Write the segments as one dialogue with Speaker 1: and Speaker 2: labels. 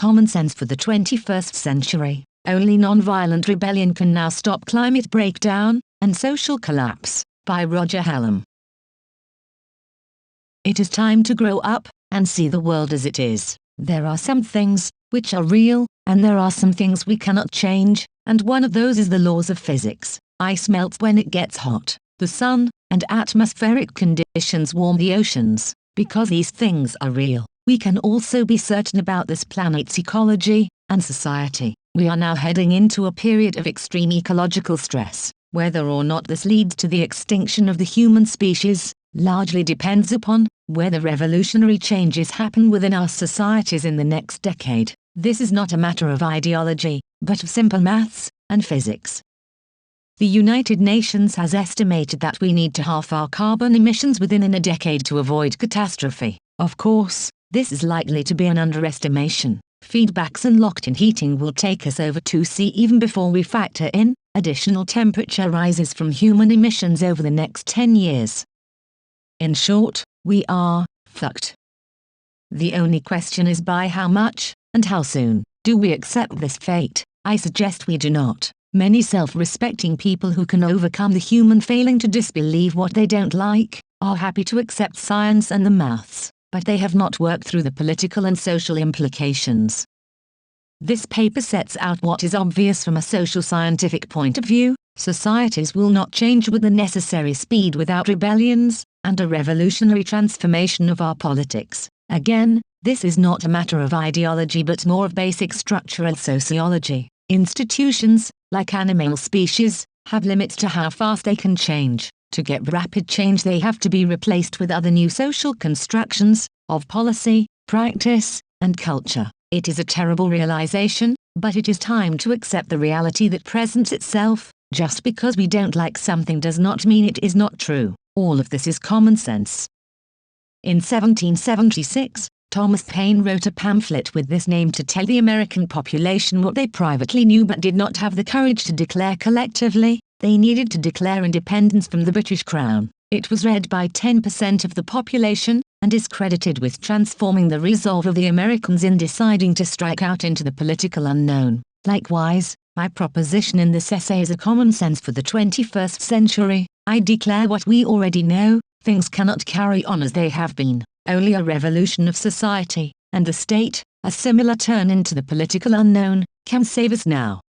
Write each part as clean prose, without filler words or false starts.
Speaker 1: common sense for the 21st century. Only Nonviolent Rebellion can now stop climate breakdown and social collapse, by Roger Hallam. It is time to grow up and see the world as it is. There are some things which are real, and there are some things we cannot change, and one of those is the laws of physics. Ice melts when it gets hot. The sun and atmospheric conditions warm the oceans. Because these things are real, we can also be certain about this planet's ecology and society. We are now heading into a period of extreme ecological stress. Whether or not this leads to the extinction of the human species largely depends upon whether revolutionary changes happen within our societies in the next decade. This is not a matter of ideology, but of simple maths and physics. The United Nations has estimated that we need to halve our carbon emissions within a decade to avoid catastrophe. Of course, this is likely to be an underestimation. Feedbacks and locked-in heating will take us over 2°C even before we factor in additional temperature rises from human emissions over the next 10 years. In short, we are fucked. The only question is by how much, and how soon. Do we accept this fate? I suggest we do not. Many self-respecting people who can overcome the human failing to disbelieve what they don't like, are happy to accept science and the maths, but they have not worked through the political and social implications. This paper sets out what is obvious from a social scientific point of view. Societies will not change with the necessary speed without rebellions and a revolutionary transformation of our politics. Again, this is not a matter of ideology but more of basic structural sociology. Institutions, like animal species, have limits to how fast they can change. To get rapid change they have to be replaced with other new social constructions of policy, practice, and culture. It is a terrible realization, but it is time to accept the reality that presents itself. Just because we don't like something does not mean it is not true. All of this is common sense. In 1776, Thomas Paine wrote a pamphlet with this name to tell the American population what they privately knew but did not have the courage to declare collectively. They needed to declare independence from the British Crown. It was read by 10% of the population, and is credited with transforming the resolve of the Americans in deciding to strike out into the political unknown. Likewise, my proposition in this essay is a common sense for the 21st century. I declare what we already know: things cannot carry on as they have been. Only a revolution of society and the state, a similar turn into the political unknown, can save us now.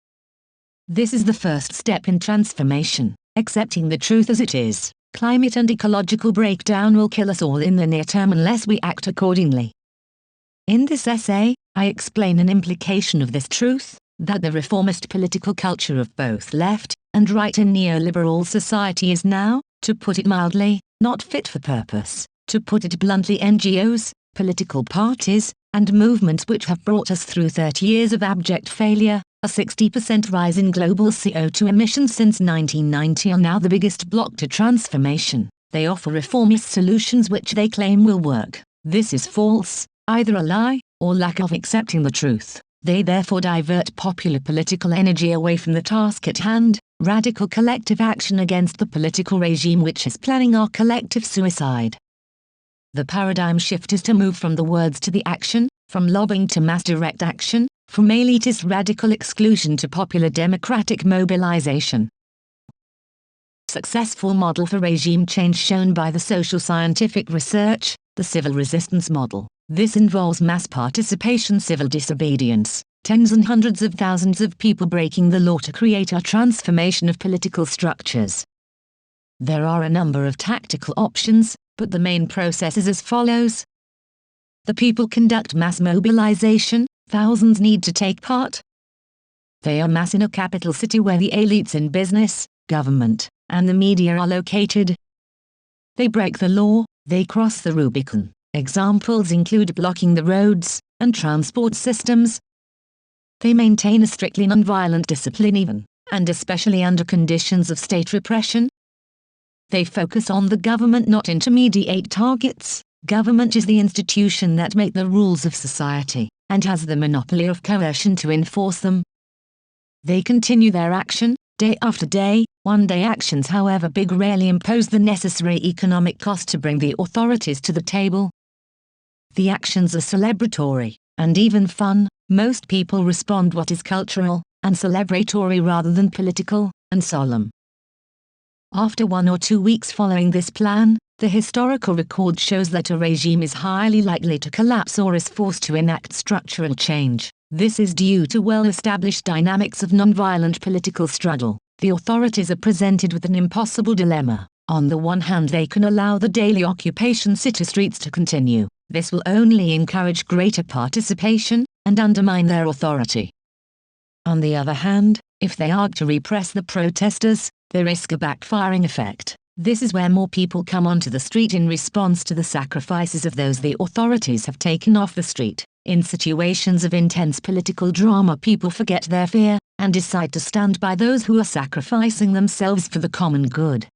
Speaker 1: This is the first step in transformation, accepting the truth as it is. Climate and ecological breakdown will kill us all in the near term unless we act accordingly. In this essay, I explain an implication of this truth, that the reformist political culture of both left and right in neoliberal society is now, to put it mildly, not fit for purpose. To put it bluntly, NGOs, political parties, and movements which have brought us through 30 years of abject failure, a 60% rise in global CO2 emissions since 1990 are now the biggest block to transformation. They offer reformist solutions which they claim will work. This is false, either a lie, or lack of accepting the truth. They therefore divert popular political energy away from the task at hand, radical collective action against the political regime which is planning our collective suicide. The paradigm shift is to move from the words to the action, from lobbying to mass direct action, from elitist radical exclusion to popular democratic mobilization. Successful model for regime change shown by the social scientific research, the civil resistance model. This involves mass participation, civil disobedience, tens and hundreds of thousands of people breaking the law to create a transformation of political structures. There are a number of tactical options, but the main process is as follows. The people conduct mass mobilization, thousands need to take part. They are mass in a capital city where the elites in business, government, and the media are located. They break the law, they cross the Rubicon. Examples include blocking the roads and transport systems. They maintain a strictly nonviolent discipline even, and especially under conditions of state repression. They focus on the government, not intermediate targets. Government is the institution that makes the rules of society, and has the monopoly of coercion to enforce them. They continue their action, day after day. One-day actions, however big, rarely impose the necessary economic cost to bring the authorities to the table. The actions are celebratory, and even fun. Most people respond what is cultural and celebratory rather than political and solemn. After 1 or 2 weeks following this plan, the historical record shows that a regime is highly likely to collapse or is forced to enact structural change. This is due to well-established dynamics of nonviolent political struggle. The authorities are presented with an impossible dilemma. On the one hand, they can allow the daily occupation city streets to continue. This will only encourage greater participation and undermine their authority. On the other hand, if they argue to repress the protesters, they risk a backfiring effect. This is where more people come onto the street in response to the sacrifices of those the authorities have taken off the street. In situations of intense political drama, people forget their fear and decide to stand by those who are sacrificing themselves for the common good.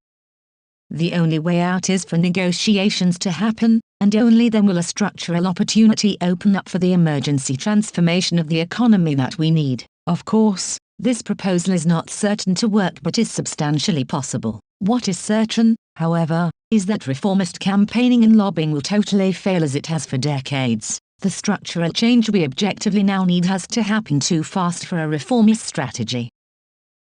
Speaker 1: The only way out is for negotiations to happen, and only then will a structural opportunity open up for the emergency transformation of the economy that we need. Of course, this proposal is not certain to work but is substantially possible. What is certain, however, is that reformist campaigning and lobbying will totally fail as it has for decades. The structural change we objectively now need has to happen too fast for a reformist strategy.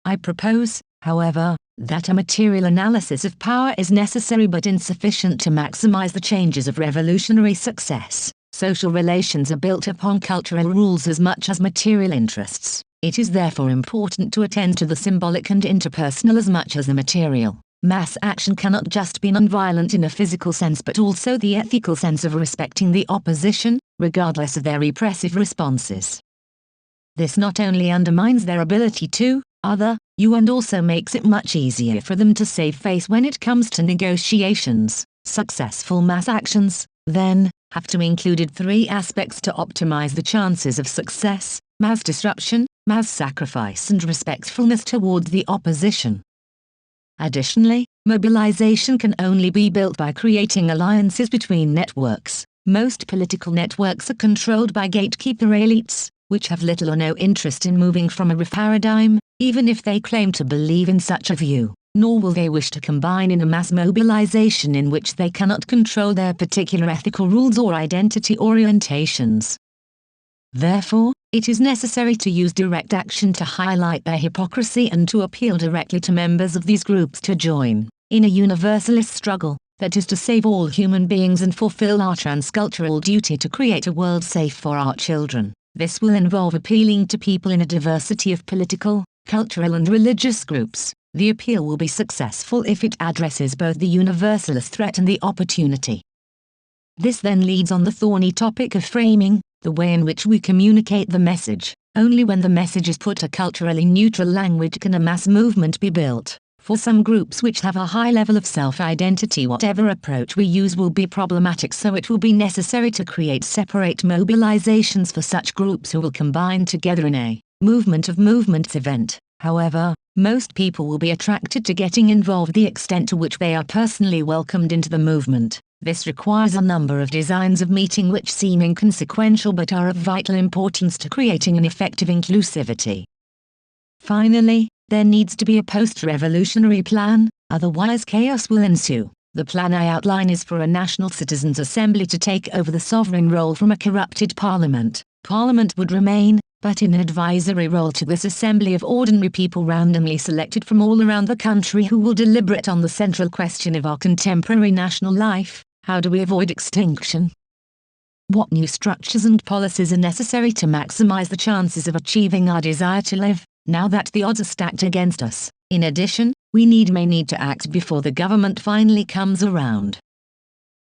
Speaker 1: I propose, however, that a material analysis of power is necessary but insufficient to maximize the changes of revolutionary success. Social relations are built upon cultural rules as much as material interests. It is therefore important to attend to the symbolic and interpersonal as much as the material. Mass action cannot just be nonviolent in a physical sense but also the ethical sense of respecting the opposition, regardless of their repressive responses. This not only undermines their ability to you and also makes it much easier for them to save face when it comes to negotiations. Successful mass actions, then, have to include 3 aspects to optimize the chances of success: mass disruption, mass sacrifice and respectfulness towards the opposition. Additionally, mobilization can only be built by creating alliances between networks. Most political networks are controlled by gatekeeper elites, which have little or no interest in moving from a paradigm, even if they claim to believe in such a view, nor will they wish to combine in a mass mobilization in which they cannot control their particular ethical rules or identity orientations. Therefore, it is necessary to use direct action to highlight their hypocrisy and to appeal directly to members of these groups to join in a universalist struggle, that is to save all human beings and fulfill our transcultural duty to create a world safe for our children. This will involve appealing to people in a diversity of political, cultural and religious groups. The appeal will be successful if it addresses both the universalist threat and the opportunity. This then leads on the thorny topic of framing, the way in which we communicate the message. Only when the message is put a culturally neutral language can a mass movement be built. For some groups which have a high level of self-identity, whatever approach we use will be problematic, so it will be necessary to create separate mobilizations for such groups who will combine together in a movement of movements event. However, most people will be attracted to getting involved the extent to which they are personally welcomed into the movement. This requires a number of designs of meeting which seem inconsequential but are of vital importance to creating an effective inclusivity. Finally, there needs to be a post-revolutionary plan, otherwise chaos will ensue. The plan I outline is for a national citizens' assembly to take over the sovereign role from a corrupted parliament. Parliament would remain, but in an advisory role to this assembly of ordinary people randomly selected from all around the country who will deliberate on the central question of our contemporary national life: how do we avoid extinction? What new structures and policies are necessary to maximize the chances of achieving our desire to live, now that the odds are stacked against us? In addition, we may need to act before the government finally comes around.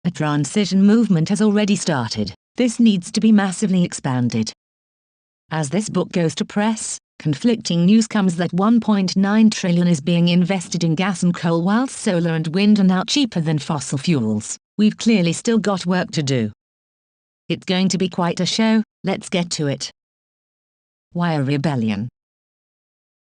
Speaker 1: A transition movement has already started. This needs to be massively expanded. As this book goes to press, conflicting news comes that $1.9 trillion is being invested in gas and coal whilst solar and wind are now cheaper than fossil fuels. We've clearly still got work to do. It's going to be quite a show. Let's get to it. Why a rebellion?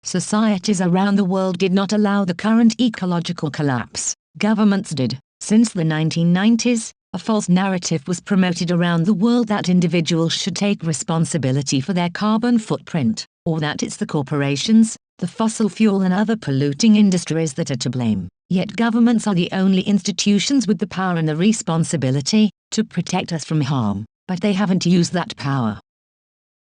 Speaker 1: Societies around the world did not allow the current ecological collapse. Governments did. Since the 1990s, a false narrative was promoted around the world that individuals should take responsibility for their carbon footprint, or that it's the corporations, the fossil fuel and other polluting industries that are to blame. Yet governments are the only institutions with the power and the responsibility to protect us from harm, but they haven't used that power.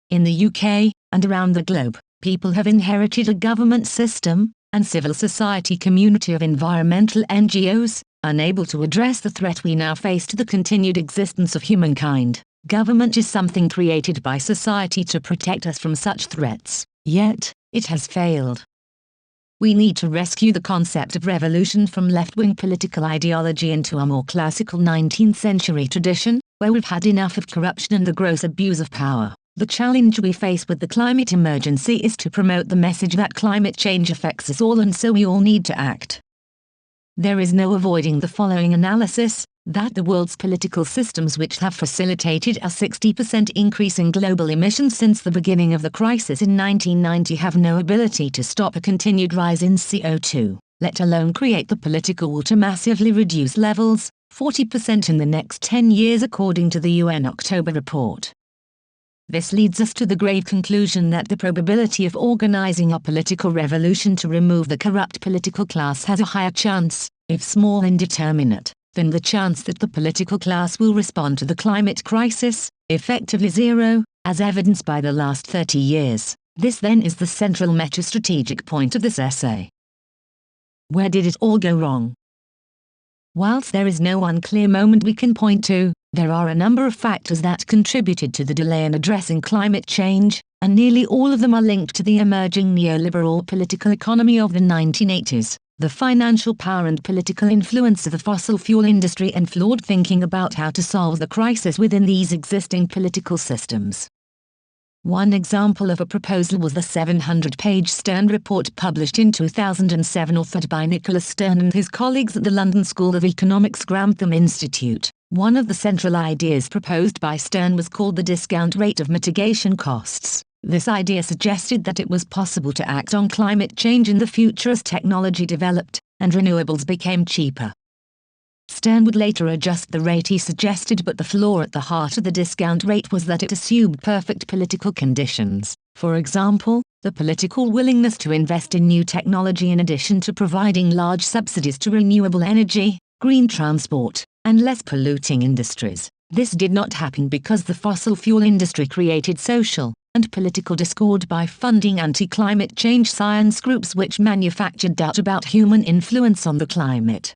Speaker 1: In the UK, and around the globe, people have inherited a government system, and civil society community of environmental NGOs, unable to address the threat we now face to the continued existence of humankind. Government is something created by society to protect us from such threats, yet, it has failed. We need to rescue the concept of revolution from left-wing political ideology into a more classical 19th century tradition, where we've had enough of corruption and the gross abuse of power. The challenge we face with the climate emergency is to promote the message that climate change affects us all and so we all need to act. There is no avoiding the following analysis, that the world's political systems which have facilitated a 60% increase in global emissions since the beginning of the crisis in 1990 have no ability to stop a continued rise in CO2, let alone create the political will to massively reduce levels, 40% in the next 10 years according to the UN October report. This leads us to the grave conclusion that the probability of organizing a political revolution to remove the corrupt political class has a higher chance, if small and indeterminate, than the chance that the political class will respond to the climate crisis, effectively zero, as evidenced by the last 30 years. This then is the central meta-strategic point of this essay. Where did it all go wrong? Whilst there is no one clear moment we can point to, there are a number of factors that contributed to the delay in addressing climate change, and nearly all of them are linked to the emerging neoliberal political economy of the 1980s, the financial power and political influence of the fossil fuel industry and flawed thinking about how to solve the crisis within these existing political systems. One example of a proposal was the 700-page Stern report published in 2007 authored by Nicholas Stern and his colleagues at the London School of Economics Grantham Institute. One of the central ideas proposed by Stern was called the discount rate of mitigation costs. This idea suggested that it was possible to act on climate change in the future as technology developed, and renewables became cheaper. Stern would later adjust the rate he suggested, but the flaw at the heart of the discount rate was that it assumed perfect political conditions. For example, the political willingness to invest in new technology in addition to providing large subsidies to renewable energy, green transport, and less polluting industries. This did not happen because the fossil fuel industry created social and political discord by funding anti-climate change science groups which manufactured doubt about human influence on the climate.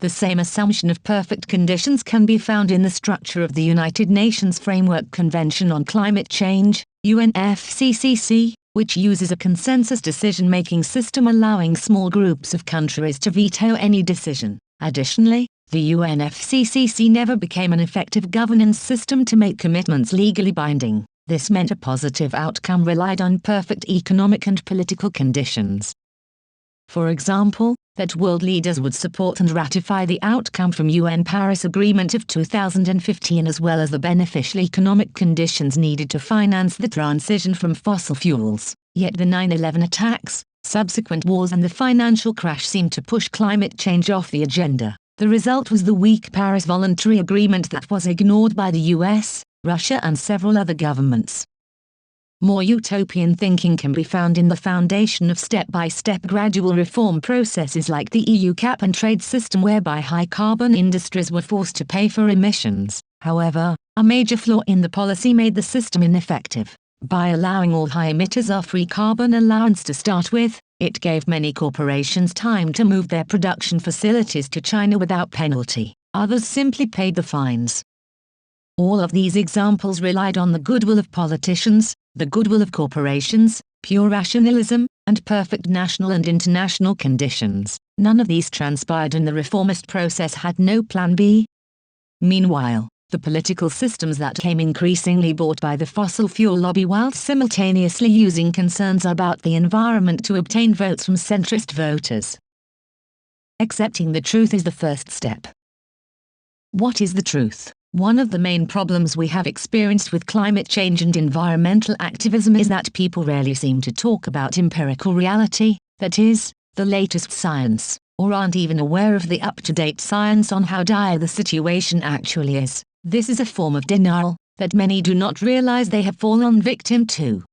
Speaker 1: The same assumption of perfect conditions can be found in the structure of the United Nations Framework Convention on Climate Change, UNFCCC, which uses a consensus decision-making system allowing small groups of countries to veto any decision. Additionally, the UNFCCC never became an effective governance system to make commitments legally binding. This meant a positive outcome relied on perfect economic and political conditions. For example, that world leaders would support and ratify the outcome from UN Paris Agreement of 2015 as well as the beneficial economic conditions needed to finance the transition from fossil fuels. Yet the 9/11 attacks, subsequent wars and the financial crash seemed to push climate change off the agenda. The result was the weak Paris Voluntary Agreement that was ignored by the US, Russia and several other governments. More utopian thinking can be found in the foundation of step-by-step gradual reform processes like the EU cap-and-trade system whereby high-carbon industries were forced to pay for emissions. However, a major flaw in the policy made the system ineffective. By allowing all high emitters a free carbon allowance to start with, it gave many corporations time to move their production facilities to China without penalty. Others simply paid the fines. All of these examples relied on the goodwill of politicians, the goodwill of corporations, pure rationalism, and perfect national and international conditions. None of these transpired and the reformist process had no plan B. Meanwhile, the political systems that came increasingly bought by the fossil fuel lobby while simultaneously using concerns about the environment to obtain votes from centrist voters. Accepting the truth is the first step. What is the truth? One of the main problems we have experienced with climate change and environmental activism is that people rarely seem to talk about empirical reality, that is, the latest science, or aren't even aware of the up-to-date science on how dire the situation actually is. This is a form of denial that many do not realize they have fallen victim to.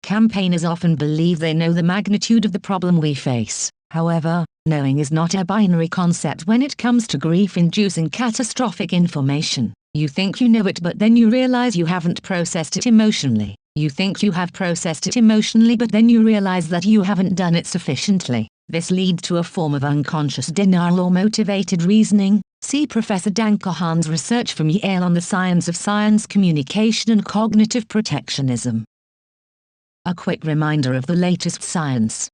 Speaker 1: Campaigners often believe they know the magnitude of the problem we face. However, knowing is not a binary concept when it comes to grief-inducing catastrophic information. You think you know it, but then you realize you haven't processed it emotionally. You think you have processed it emotionally, but then you realize that you haven't done it sufficiently. This leads to a form of unconscious denial or motivated reasoning. See Professor Dan Kahan's research from Yale on the science of science communication and cognitive protectionism. A quick reminder of the latest science.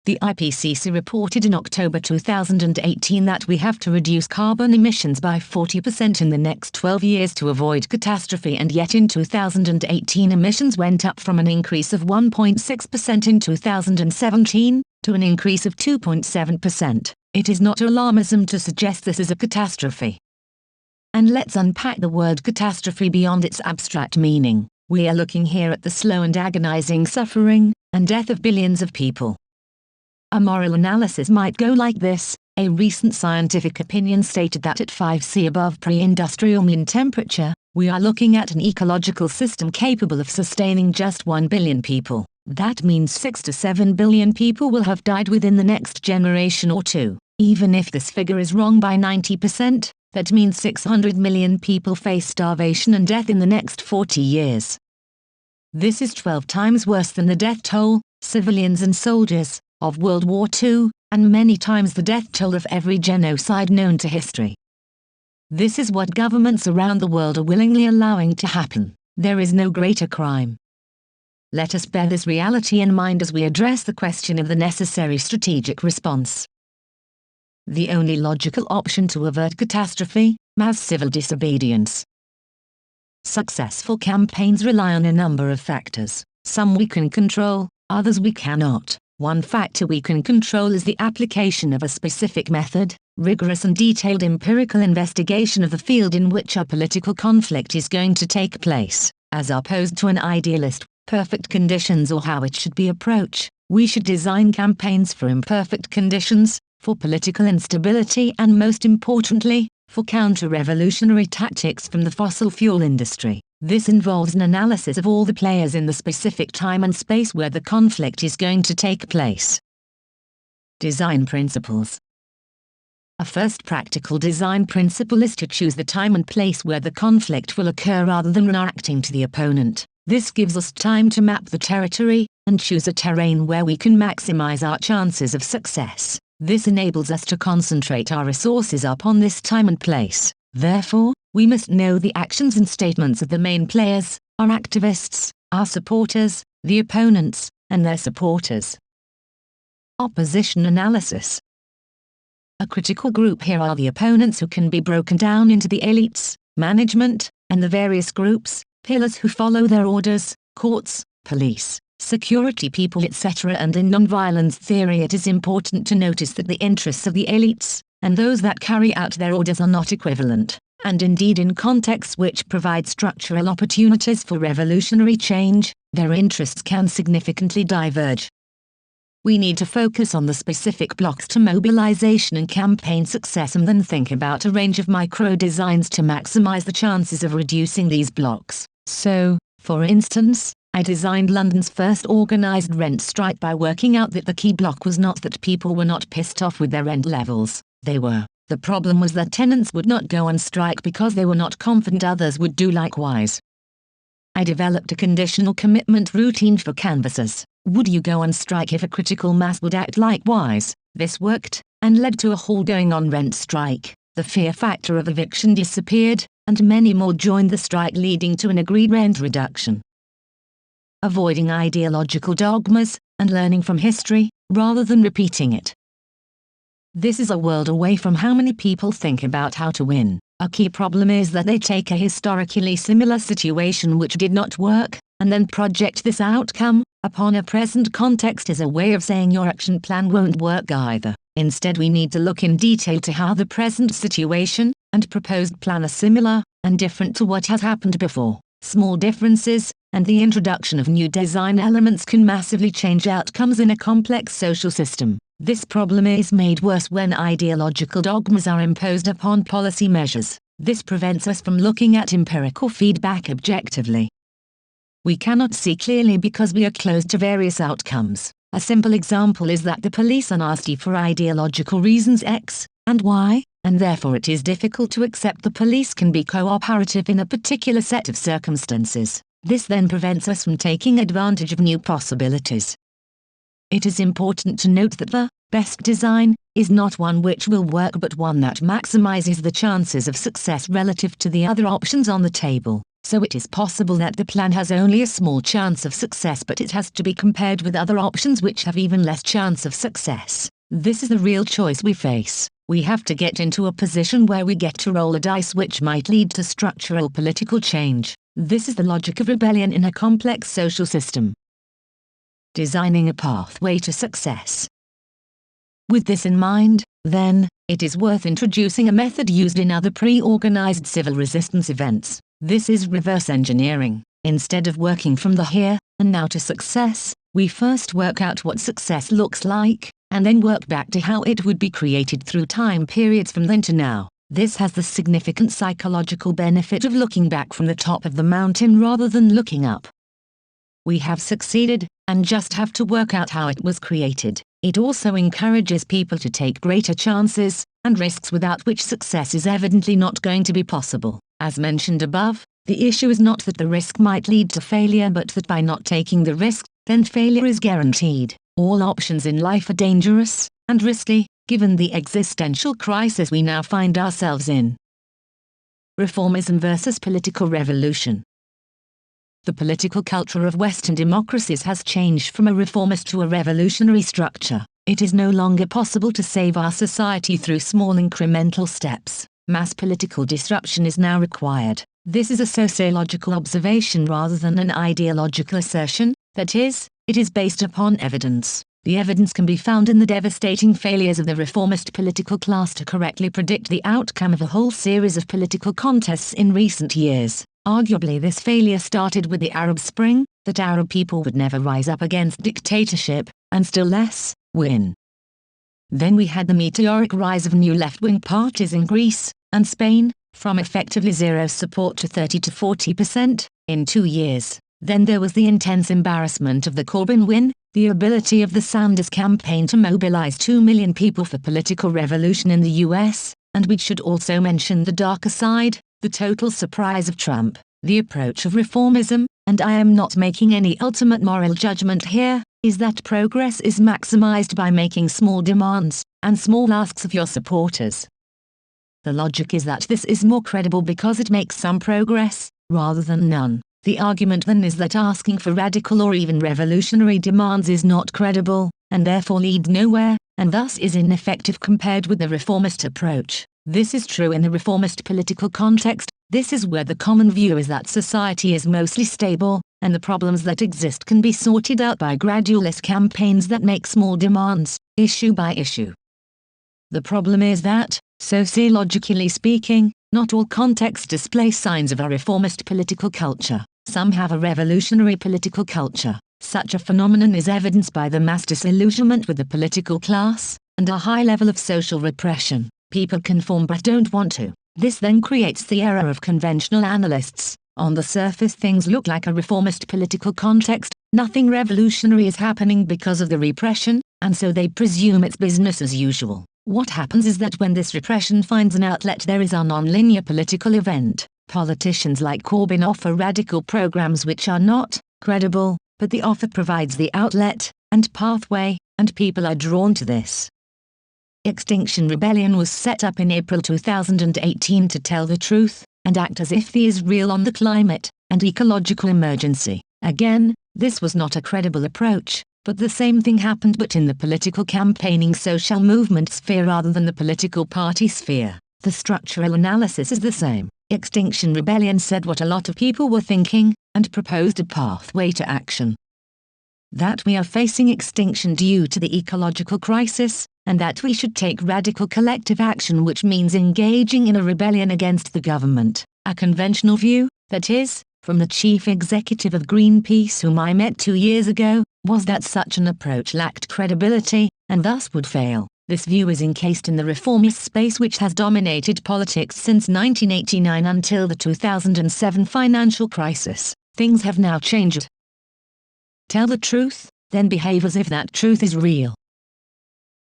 Speaker 1: The IPCC reported in October 2018 that we have to reduce carbon emissions by 40% in the next 12 years to avoid catastrophe, and yet in 2018 emissions went up from an increase of 1.6% in 2017 to an increase of 2.7%. It is not alarmism to suggest this is a catastrophe. And let's unpack the word catastrophe beyond its abstract meaning. We are looking here at the slow and agonizing suffering and death of billions of people. A moral analysis might go like this. A recent scientific opinion stated that at 5°C above pre-industrial mean temperature, we are looking at an ecological system capable of sustaining just 1 billion people. That means 6 to 7 billion people will have died within the next generation or two. Even if this figure is wrong by 90%, that means 600 million people face starvation and death in the next 40 years. This is 12 times worse than the death toll, civilians and soldiers, of World War II, and many times the death toll of every genocide known to history. This is what governments around the world are willingly allowing to happen. There is no greater crime. Let us bear this reality in mind as we address the question of the necessary strategic response. The only logical option to avert catastrophe: mass civil disobedience. Successful campaigns rely on a number of factors. Some we can control, others we cannot. One factor we can control is the application of a specific method, rigorous and detailed empirical investigation of the field in which a political conflict is going to take place, as opposed to an idealist, perfect conditions or how it should be approached. We should design campaigns for imperfect conditions, for political instability, and most importantly, for counter-revolutionary tactics from the fossil fuel industry. This involves an analysis of all the players in the specific time and space where the conflict is going to take place. Design principles. A first practical design principle is to choose the time and place where the conflict will occur rather than reacting to the opponent. This gives us time to map the territory and choose a terrain where we can maximize our chances of success. This enables us to concentrate our resources upon this time and place. Therefore, we must know the actions and statements of the main players, our activists, our supporters, the opponents, and their supporters. Opposition analysis. A critical group here are the opponents, who can be broken down into the elites, management, and the various groups, pillars who follow their orders, courts, police, security people, etc. And in nonviolence theory it is important to notice that the interests of the elites, and those that carry out their orders, are not equivalent, and indeed in contexts which provide structural opportunities for revolutionary change, their interests can significantly diverge. We need to focus on the specific blocks to mobilization and campaign success, and then think about a range of micro-designs to maximize the chances of reducing these blocks. So, for instance, I designed London's first organized rent strike by working out that the key block was not that people were not pissed off with their rent levels. They were. The problem was that tenants would not go on strike because they were not confident others would do likewise. I developed a conditional commitment routine for canvassers. Would you go on strike if a critical mass would act likewise? This worked, and led to a whole going on rent strike. The fear factor of eviction disappeared, and many more joined the strike, leading to an agreed rent reduction. Avoiding ideological dogmas, and learning from history, rather than repeating it. This is a world away from how many people think about how to win. A key problem is that they take a historically similar situation which did not work, and then project this outcome upon a present context as a way of saying your action plan won't work either. Instead, we need to look in detail to how the present situation and proposed plan are similar and different to what has happened before. Small differences and the introduction of new design elements can massively change outcomes in a complex social system. This problem is made worse when ideological dogmas are imposed upon policy measures. This prevents us from looking at empirical feedback objectively. We cannot see clearly because we are closed to various outcomes. A simple example is that the police are nasty for ideological reasons X and Y, and therefore it is difficult to accept the police can be cooperative in a particular set of circumstances. This then prevents us from taking advantage of new possibilities. It is important to note that the best design is not one which will work but one that maximizes the chances of success relative to the other options on the table. So it is possible that the plan has only a small chance of success, but it has to be compared with other options which have even less chance of success. This is the real choice we face. We have to get into a position where we get to roll a dice which might lead to structural political change. This is the logic of rebellion in a complex social system. Designing a pathway to success. With this in mind, then, it is worth introducing a method used in other pre-organized civil resistance events. This is reverse engineering. Instead of working from the here and now to success, we first work out what success looks like, and then work back to how it would be created through time periods from then to now. This has the significant psychological benefit of looking back from the top of the mountain rather than looking up. We have succeeded, and just have to work out how it was created. It also encourages people to take greater chances and risks without which success is evidently not going to be possible. As mentioned above, the issue is not that the risk might lead to failure, but that by not taking the risk, then failure is guaranteed. All options in life are dangerous and risky, given the existential crisis we now find ourselves in. Reformism versus political revolution. The political culture of Western democracies has changed from a reformist to a revolutionary structure. It is no longer possible to save our society through small incremental steps. Mass political disruption is now required. This is a sociological observation rather than an ideological assertion, that is, it is based upon evidence. The evidence can be found in the devastating failures of the reformist political class to correctly predict the outcome of a whole series of political contests in recent years. Arguably this failure started with the Arab Spring, that Arab people would never rise up against dictatorship, and still less, win. Then we had the meteoric rise of new left-wing parties in Greece and Spain, from effectively zero support to 30 to 40% in 2 years. Then there was the intense embarrassment of the Corbyn win, the ability of the Sanders campaign to mobilize 2 million people for political revolution in the US, and we should also mention the darker side, the total surprise of Trump, the approach of reformism, and I am not making any ultimate moral judgment here, is that progress is maximized by making small demands and small asks of your supporters. The logic is that this is more credible because it makes some progress, rather than none. The argument then is that asking for radical or even revolutionary demands is not credible, and therefore leads nowhere, and thus is ineffective compared with the reformist approach. This is true in the reformist political context. This is where the common view is that society is mostly stable, and the problems that exist can be sorted out by gradualist campaigns that make small demands, issue by issue. The problem is that, sociologically speaking, not all contexts display signs of a reformist political culture. Some have a revolutionary political culture. Such a phenomenon is evidenced by the mass disillusionment with the political class, and a high level of social repression. People conform but don't want to. This then creates the error of conventional analysts. On the surface things look like a reformist political context, nothing revolutionary is happening because of the repression, and so they presume it's business as usual. What happens is that when this repression finds an outlet, there is a non-linear political event. Politicians like Corbyn offer radical programs which are not credible, but the offer provides the outlet and pathway, and people are drawn to this. Extinction Rebellion was set up in April 2018 to tell the truth, and act as if the is real on the climate and ecological emergency. Again, this was not a credible approach, but the same thing happened but in the political campaigning social movement sphere rather than the political party sphere. The structural analysis is the same. Extinction Rebellion said what a lot of people were thinking, and proposed a pathway to action. That we are facing extinction due to the ecological crisis, and that we should take radical collective action, which means engaging in a rebellion against the government. A conventional view, that is, from the chief executive of Greenpeace whom I met 2 years ago, was that such an approach lacked credibility, and thus would fail. This view is encased in the reformist space which has dominated politics since 1989 until the 2007 financial crisis. Things have now changed. Tell the truth, then behave as if that truth is real.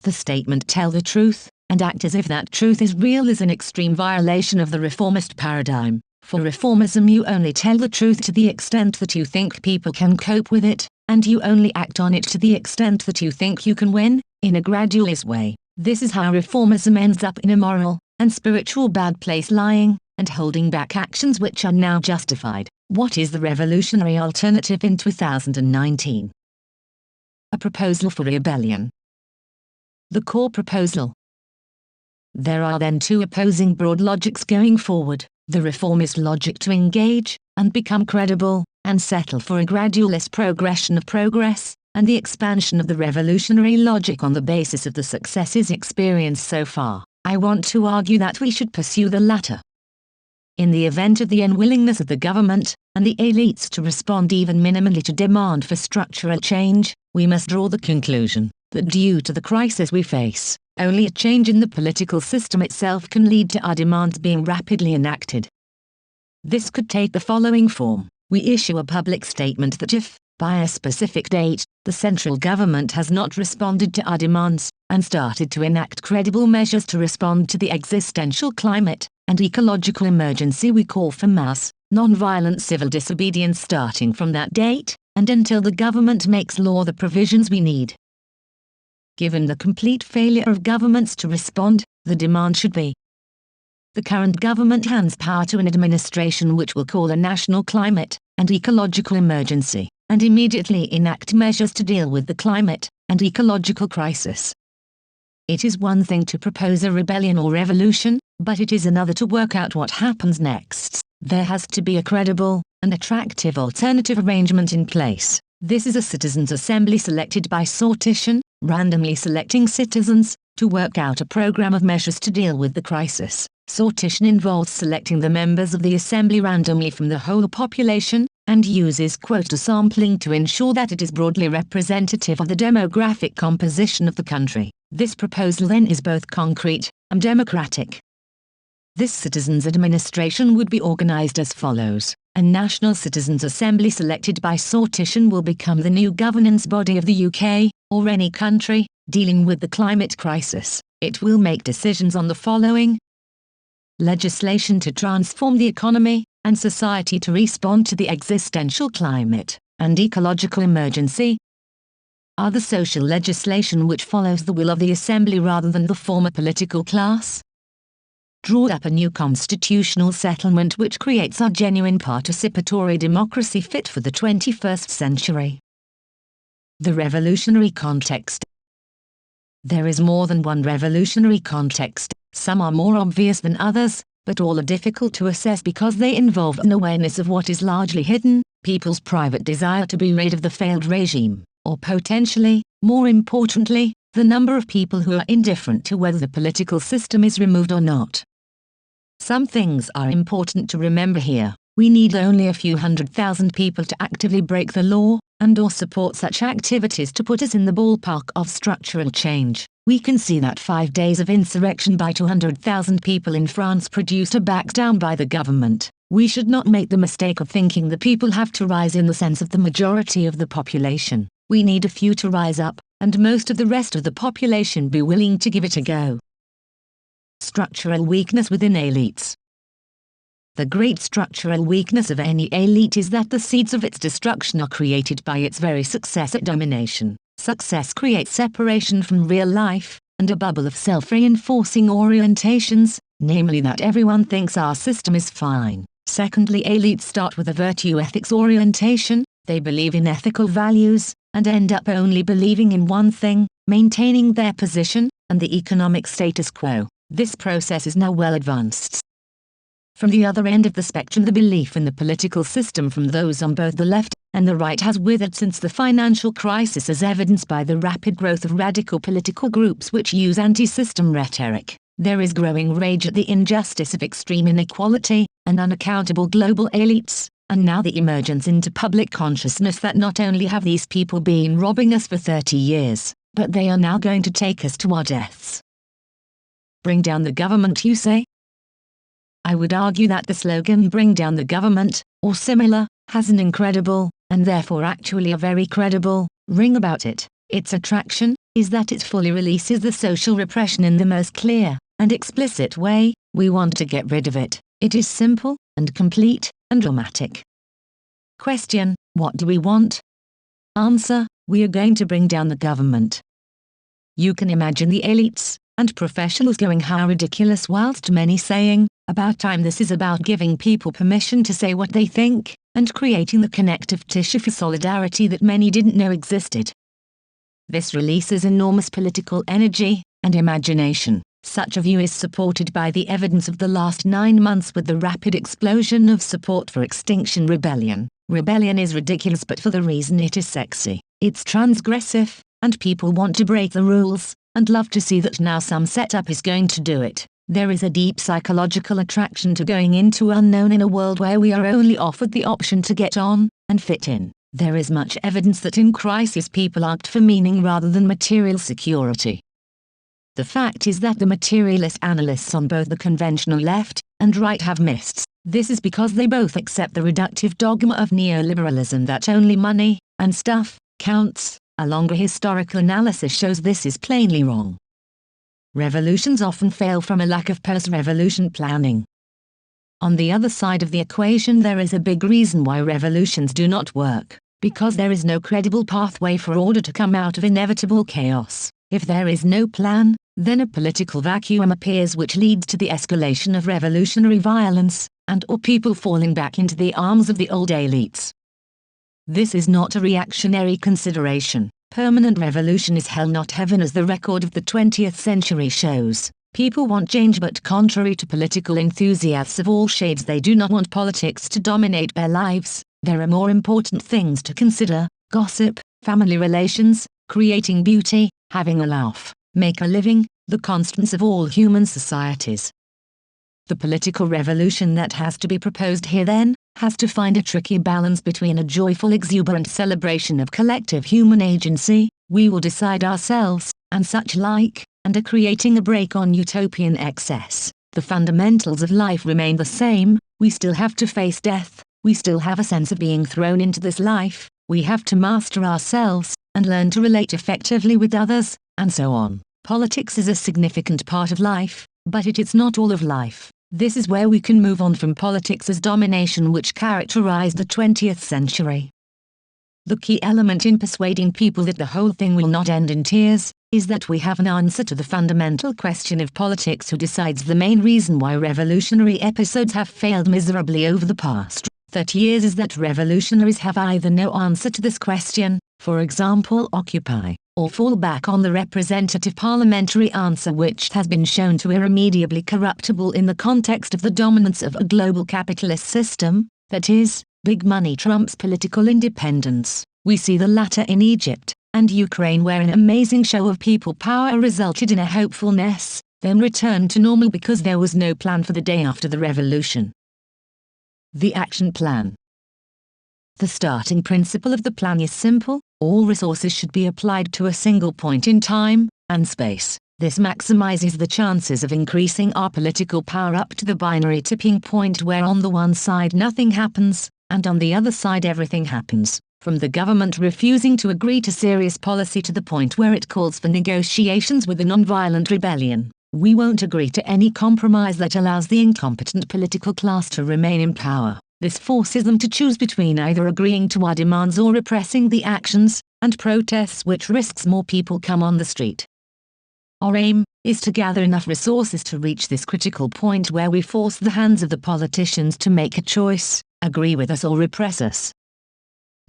Speaker 1: The statement "tell the truth" and act as if that truth is real is an extreme violation of the reformist paradigm. For reformism, you only tell the truth to the extent that you think people can cope with it, and you only act on it to the extent that you think you can win, in a gradualist way. This is how reformism ends up in a moral and spiritual bad place, lying and holding back actions which are now justified. What is the revolutionary alternative in 2019? A proposal for rebellion. The core proposal. There are then two opposing broad logics going forward: the reformist logic to engage and become credible and settle for a gradualist progression of progress, and the expansion of the revolutionary logic on the basis of the successes experienced so far. I want to argue that we should pursue the latter. In the event of the unwillingness of the government and the elites to respond even minimally to demand for structural change, we must draw the conclusion that due to the crisis we face, only a change in the political system itself can lead to our demands being rapidly enacted. This could take the following form. We issue a public statement that if, by a specific date, the central government has not responded to our demands, and started to enact credible measures to respond to the existential climate and ecological emergency, we call for mass, non-violent civil disobedience starting from that date, and until the government makes law the provisions we need. Given the complete failure of governments to respond, the demand should be: the current government hands power to an administration which will call a national climate and ecological emergency, and immediately enact measures to deal with the climate and ecological crisis. It is one thing to propose a rebellion or revolution, but it is another to work out what happens next. There has to be a credible and attractive alternative arrangement in place. This is a citizens' assembly selected by sortition, randomly selecting citizens, to work out a program of measures to deal with the crisis. Sortition involves selecting the members of the assembly randomly from the whole population, and uses quota sampling to ensure that it is broadly representative of the demographic composition of the country. This proposal then is both concrete and democratic. This citizens' administration would be organized as follows. A national citizens' assembly selected by sortition will become the new governance body of the UK, or any country, dealing with the climate crisis. It will make decisions on the following: legislation to transform the economy and society to respond to the existential climate and ecological emergency. Other social legislation which follows the will of the assembly rather than the former political class. Draw up a new constitutional settlement which creates a genuine participatory democracy fit for the 21st century. The revolutionary context. There is more than one revolutionary context. Some are more obvious than others, but all are difficult to assess because they involve an awareness of what is largely hidden: people's private desire to be rid of the failed regime, or potentially, more importantly, the number of people who are indifferent to whether the political system is removed or not. Some things are important to remember here. We need only a few 100,000 people to actively break the law, and/or support such activities to put us in the ballpark of structural change. We can see that 5 days of insurrection by 200,000 people in France produced a back down by the government. We should not make the mistake of thinking the people have to rise in the sense of the majority of the population. We need a few to rise up, and most of the rest of the population be willing to give it a go. Structural weakness within elites. The great structural weakness of any elite is that the seeds of its destruction are created by its very success at domination. Success creates separation from real life, and a bubble of self-reinforcing orientations, namely that everyone thinks our system is fine. Secondly, elites start with a virtue ethics orientation. They believe in ethical values, and end up only believing in one thing: maintaining their position and the economic status quo. This process is now well advanced. From the other end of the spectrum, the belief in the political system from those on both the left and the right has withered since the financial crisis, as evidenced by the rapid growth of radical political groups which use anti-system rhetoric. There is growing rage at the injustice of extreme inequality and unaccountable global elites, and now the emergence into public consciousness that not only have these people been robbing us for 30 years, but they are now going to take us to our deaths. Bring down the government, you say? I would argue that the slogan "bring down the government," or similar, has an incredible, and therefore actually a very credible, ring about it. Its attraction is that it fully releases the social repression in the most clear and explicit way. We want to get rid of it. It is simple and complete and dramatic. Question: what do we want? Answer: we are going to bring down the government. You can imagine the elites and professionals going how ridiculous, whilst many saying, about time, this is about giving people permission to say what they think, and creating the connective tissue for solidarity that many didn't know existed. This releases enormous political energy and imagination. Such a view is supported by the evidence of the last 9 months with the rapid explosion of support for Extinction Rebellion. Rebellion is ridiculous, but for the reason it is sexy. It's transgressive, and people want to break the rules, and love to see that now some setup is going to do it. There is a deep psychological attraction to going into unknown in a world where we are only offered the option to get on and fit in. There is much evidence that in crisis people act for meaning rather than material security. The fact is that the materialist analysts on both the conventional left and right have missed. This is because they both accept the reductive dogma of neoliberalism that only money and stuff counts. A longer historical analysis shows this is plainly wrong. Revolutions often fail from a lack of post-revolution planning. On the other side of the equation, there is a big reason why revolutions do not work, because there is no credible pathway for order to come out of inevitable chaos. If there is no plan, then a political vacuum appears which leads to the escalation of revolutionary violence, and/or people falling back into the arms of the old elites. This is not a reactionary consideration. Permanent revolution is hell, not heaven, as the record of the 20th century shows. People want change, but contrary to political enthusiasts of all shades, they do not want politics to dominate their lives. There are more important things to consider: gossip, family relations, creating beauty, having a laugh, make a living, the constants of all human societies. The political revolution that has to be proposed here then has to find a tricky balance between a joyful, exuberant celebration of collective human agency, we will decide ourselves, and such like, and a creating a break on utopian excess. The fundamentals of life remain the same. We still have to face death, we still have a sense of being thrown into this life, we have to master ourselves, and learn to relate effectively with others, and so on. Politics is a significant part of life, but it is not all of life. This is where we can move on from politics as domination, which characterized the 20th century. The key element in persuading people that the whole thing will not end in tears is that we have an answer to the fundamental question of politics: who decides? The main reason why revolutionary episodes have failed miserably over the past 30 years is that revolutionaries have either no answer to this question, for example Occupy, or fall back on the representative parliamentary answer, which has been shown to be irremediably corruptible in the context of the dominance of a global capitalist system, that is, big money trumps political independence. We see the latter in Egypt and Ukraine, where an amazing show of people power resulted in a hopefulness, then returned to normal because there was no plan for the day after the revolution. The action plan. The starting principle of the plan is simple: all resources should be applied to a single point in time and space. This maximizes the chances of increasing our political power up to the binary tipping point, where on the one side nothing happens, and on the other side everything happens. From the government refusing to agree to serious policy to the point where it calls for negotiations with a nonviolent rebellion. We won't agree to any compromise that allows the incompetent political class to remain in power. This forces them to choose between either agreeing to our demands or repressing the actions and protests, which risks more people come on the street. Our aim is to gather enough resources to reach this critical point where we force the hands of the politicians to make a choice: agree with us or repress us.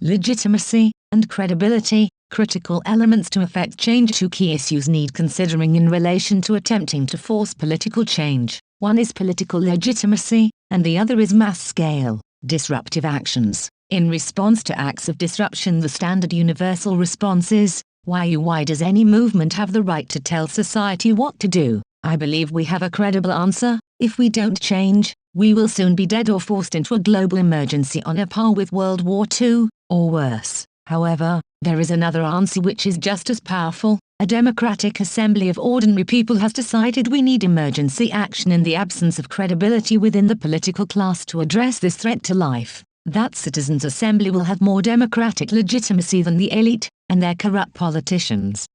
Speaker 1: Legitimacy and credibility, critical elements to effect change. Two key issues need considering in relation to attempting to force political change. One is political legitimacy, and the other is mass-scale, disruptive actions. In response to acts of disruption, the standard universal response is, why does any movement have the right to tell society what to do? I believe we have a credible answer: if we don't change, we will soon be dead or forced into a global emergency on a par with World War II, or worse. However, there is another answer which is just as powerful. A democratic assembly of ordinary people has decided we need emergency action in the absence of credibility within the political class to address this threat to life. That citizens' assembly will have more democratic legitimacy than the elite and their corrupt politicians.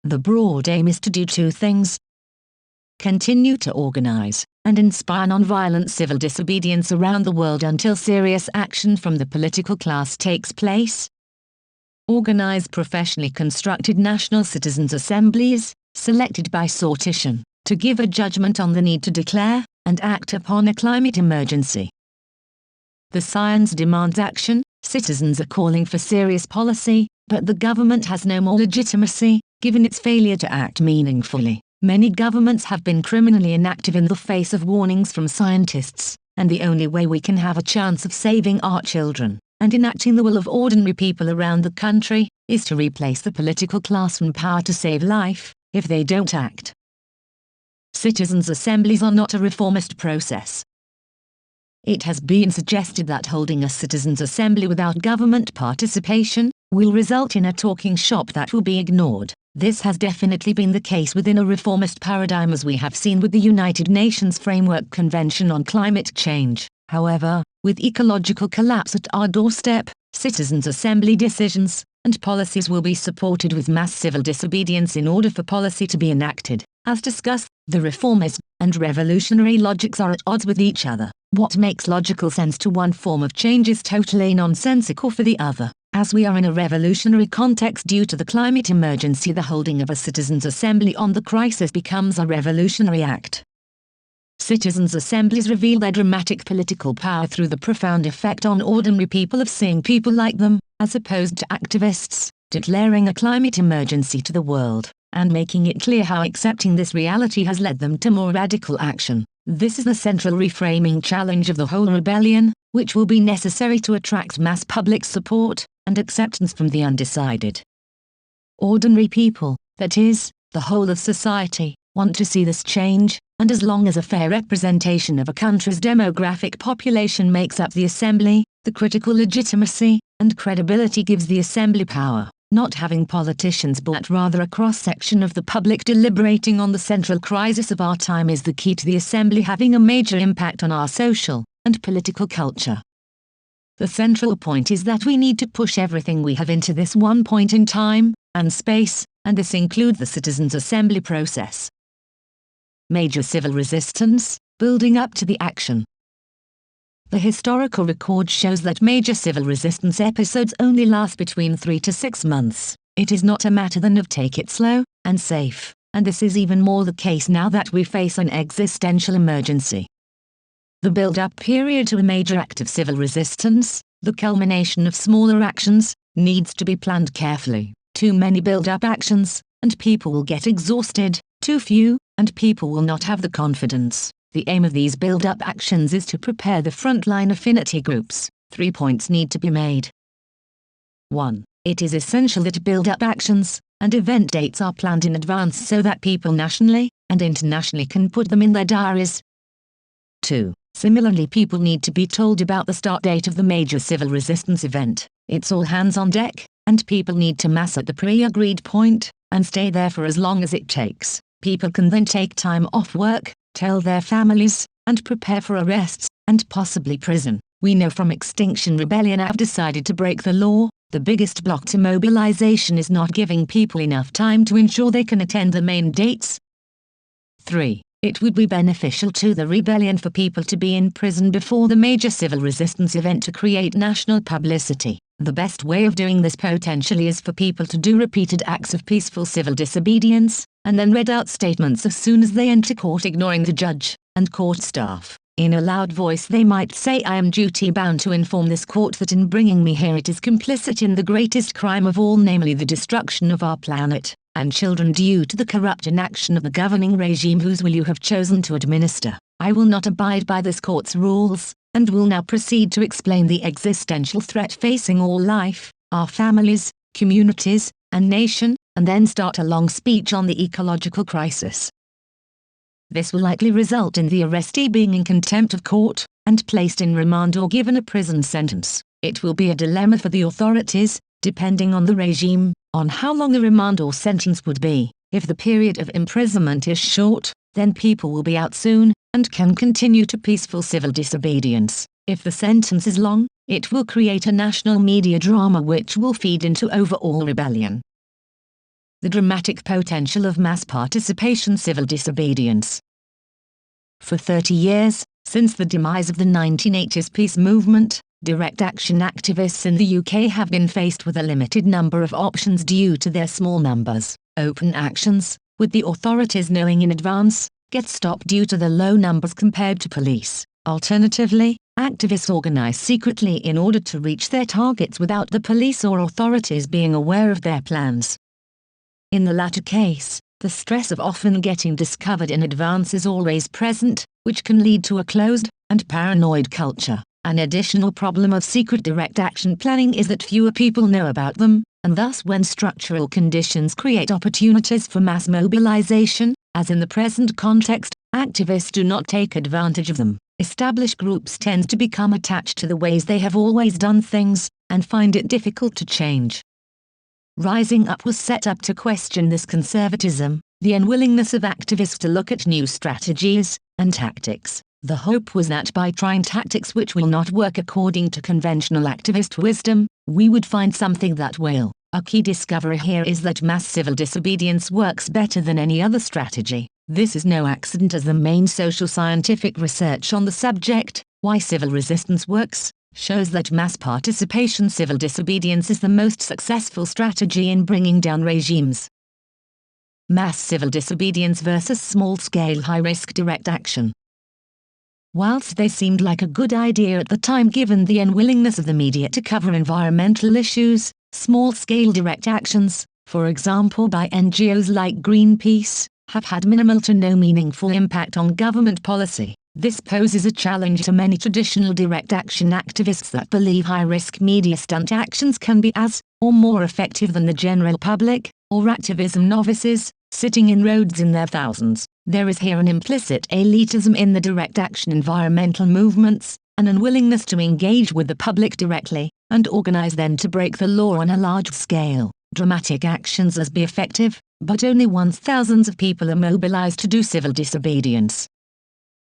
Speaker 1: The broad aim is to do two things: continue to organize and inspire nonviolent civil disobedience around the world until serious action from the political class takes place. Organize professionally constructed national citizens' assemblies, selected by sortition, to give a judgment on the need to declare and act upon a climate emergency. The science demands action. Citizens are calling for serious policy, but the government has no more legitimacy, given its failure to act meaningfully. Many governments have been criminally inactive in the face of warnings from scientists, and the only way we can have a chance of saving our children and enacting the will of ordinary people around the country is to replace the political class from power to save life, if they don't act. Citizens' assemblies are not a reformist process. It has been suggested that holding a citizens' assembly without government participation will result in a talking shop that will be ignored. This has definitely been the case within a reformist paradigm, as we have seen with the United Nations Framework Convention on Climate Change. However, with ecological collapse at our doorstep, citizens' assembly decisions and policies will be supported with mass civil disobedience in order for policy to be enacted. As discussed, the reformist and revolutionary logics are at odds with each other. What makes logical sense to one form of change is totally nonsensical for the other. As we are in a revolutionary context due to the climate emergency, the holding of a citizens' assembly on the crisis becomes a revolutionary act. Citizens' assemblies reveal their dramatic political power through the profound effect on ordinary people of seeing people like them, as opposed to activists, declaring a climate emergency to the world, and making it clear how accepting this reality has led them to more radical action. This is the central reframing challenge of the whole rebellion, which will be necessary to attract mass public support and acceptance from the undecided. Ordinary people, that is, the whole of society, want to see this change, and as long as a fair representation of a country's demographic population makes up the assembly, the critical legitimacy and credibility gives the assembly power. Not having politicians but rather a cross-section of the public deliberating on the central crisis of our time is the key to the assembly having a major impact on our social and political culture. The central point is that we need to push everything we have into this one point in time and space, and this includes the citizens' assembly process. Major civil resistance, building up to the action. The historical record shows that major civil resistance episodes only last between 3 to 6 months. It is not a matter then of take it slow and safe, and this is even more the case now that we face an existential emergency. The build-up period to a major act of civil resistance, the culmination of smaller actions, needs to be planned carefully. Too many build-up actions, and people will get exhausted. Too few, and people will not have the confidence. The aim of these build-up actions is to prepare the frontline affinity groups. 3 points need to be made. 1. It is essential that build-up actions and event dates are planned in advance so that people nationally and internationally can put them in their diaries. 2. Similarly, people need to be told about the start date of the major civil resistance event. It's all hands on deck, and people need to mass at the pre-agreed point and stay there for as long as it takes. People can then take time off work, tell their families, and prepare for arrests, and possibly prison. We know from Extinction Rebellion have decided to break the law. The biggest block to mobilization is not giving people enough time to ensure they can attend the main dates. 3. It would be beneficial to the rebellion for people to be in prison before the major civil resistance event to create national publicity. The best way of doing this potentially is for people to do repeated acts of peaceful civil disobedience, and then read out statements as soon as they enter court, ignoring the judge and court staff. In a loud voice they might say, "I am duty-bound to inform this court that in bringing me here it is complicit in the greatest crime of all, namely the destruction of our planet and children due to the corrupt inaction of the governing regime whose will you have chosen to administer. I will not abide by this court's rules, and will now proceed to explain the existential threat facing all life, our families, communities, and nation, and then start a long speech on the ecological crisis." This will likely result in the arrestee being in contempt of court, and placed in remand or given a prison sentence. It will be a dilemma for the authorities, depending on the regime, on how long a remand or sentence would be. If the period of imprisonment is short, then people will be out soon, and can continue to peaceful civil disobedience. If the sentence is long, it will create a national media drama which will feed into overall rebellion. the dramatic potential of mass participation civil disobedience. For 30 years, since the demise of the 1980s peace movement, direct action activists in the UK have been faced with a limited number of options due to their small numbers. Open actions, with the authorities knowing in advance, get stopped due to the low numbers compared to police. Alternatively, activists organize secretly in order to reach their targets without the police or authorities being aware of their plans. In the latter case, the stress of often getting discovered in advance is always present, which can lead to a closed and paranoid culture. An additional problem of secret direct action planning is that fewer people know about them, and thus when structural conditions create opportunities for mass mobilization, as in the present context, activists do not take advantage of them. Established groups tend to become attached to the ways they have always done things, and find it difficult to change. Rising Up was set up to question this conservatism, the unwillingness of activists to look at new strategies and tactics. The hope was that by trying tactics which will not work according to conventional activist wisdom, we would find something that will. A key discovery here is that mass civil disobedience works better than any other strategy. This is no accident, as the main social scientific research on the subject, Why Civil Resistance Works, shows that mass participation civil disobedience is the most successful strategy in bringing down regimes. Mass civil disobedience versus small-scale high-risk direct action. Whilst they seemed like a good idea at the time given the unwillingness of the media to cover environmental issues, small-scale direct actions, for example by NGOs like Greenpeace, have had minimal to no meaningful impact on government policy. This poses a challenge to many traditional direct action activists that believe high-risk media stunt actions can be as, or more effective than the general public, or activism novices, sitting in roads in their thousands. There is here an implicit elitism in the direct action environmental movements, an unwillingness to engage with the public directly, and organize then to break the law on a large scale. Dramatic actions as be effective, but only once thousands of people are mobilized to do civil disobedience.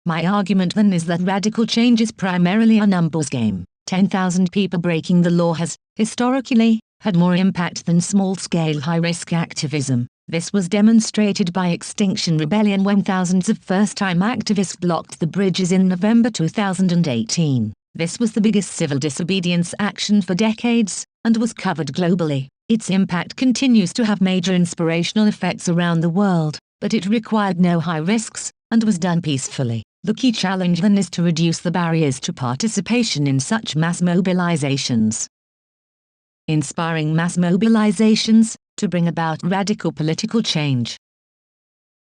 Speaker 1: My argument then is that radical change is primarily a numbers game. 10,000 people breaking the law has, historically, had more impact than small-scale high-risk activism. This was demonstrated by Extinction Rebellion when thousands of first-time activists blocked the bridges in November 2018. This was the biggest civil disobedience action for decades, and was covered globally. Its impact continues to have major inspirational effects around the world, but it required no high risks, and was done peacefully. The key challenge then is to reduce the barriers to participation in such mass mobilizations. Inspiring mass mobilizations, to bring about radical political change.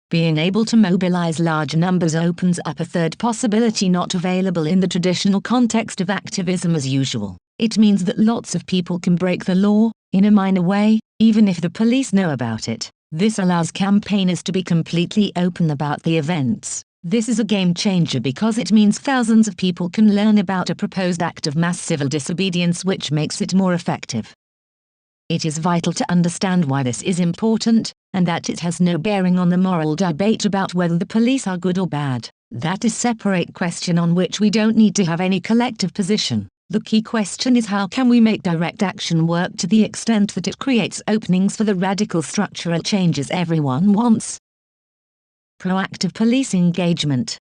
Speaker 1: Being able to mobilize large numbers opens up a third possibility not available in the traditional context of activism as usual. It means that lots of people can break the law, in a minor way, even if the police know about it. This allows campaigners to be completely open about the events. This is a game changer because it means thousands of people can learn about a proposed act of mass civil disobedience, which makes it more effective. It is vital to understand why this is important, and that it has no bearing on the moral debate about whether the police are good or bad. That is a separate question on which we don't need to have any collective position. The key question is, how can we make direct action work to the extent that it creates openings for the radical structural changes everyone wants? Proactive police engagement.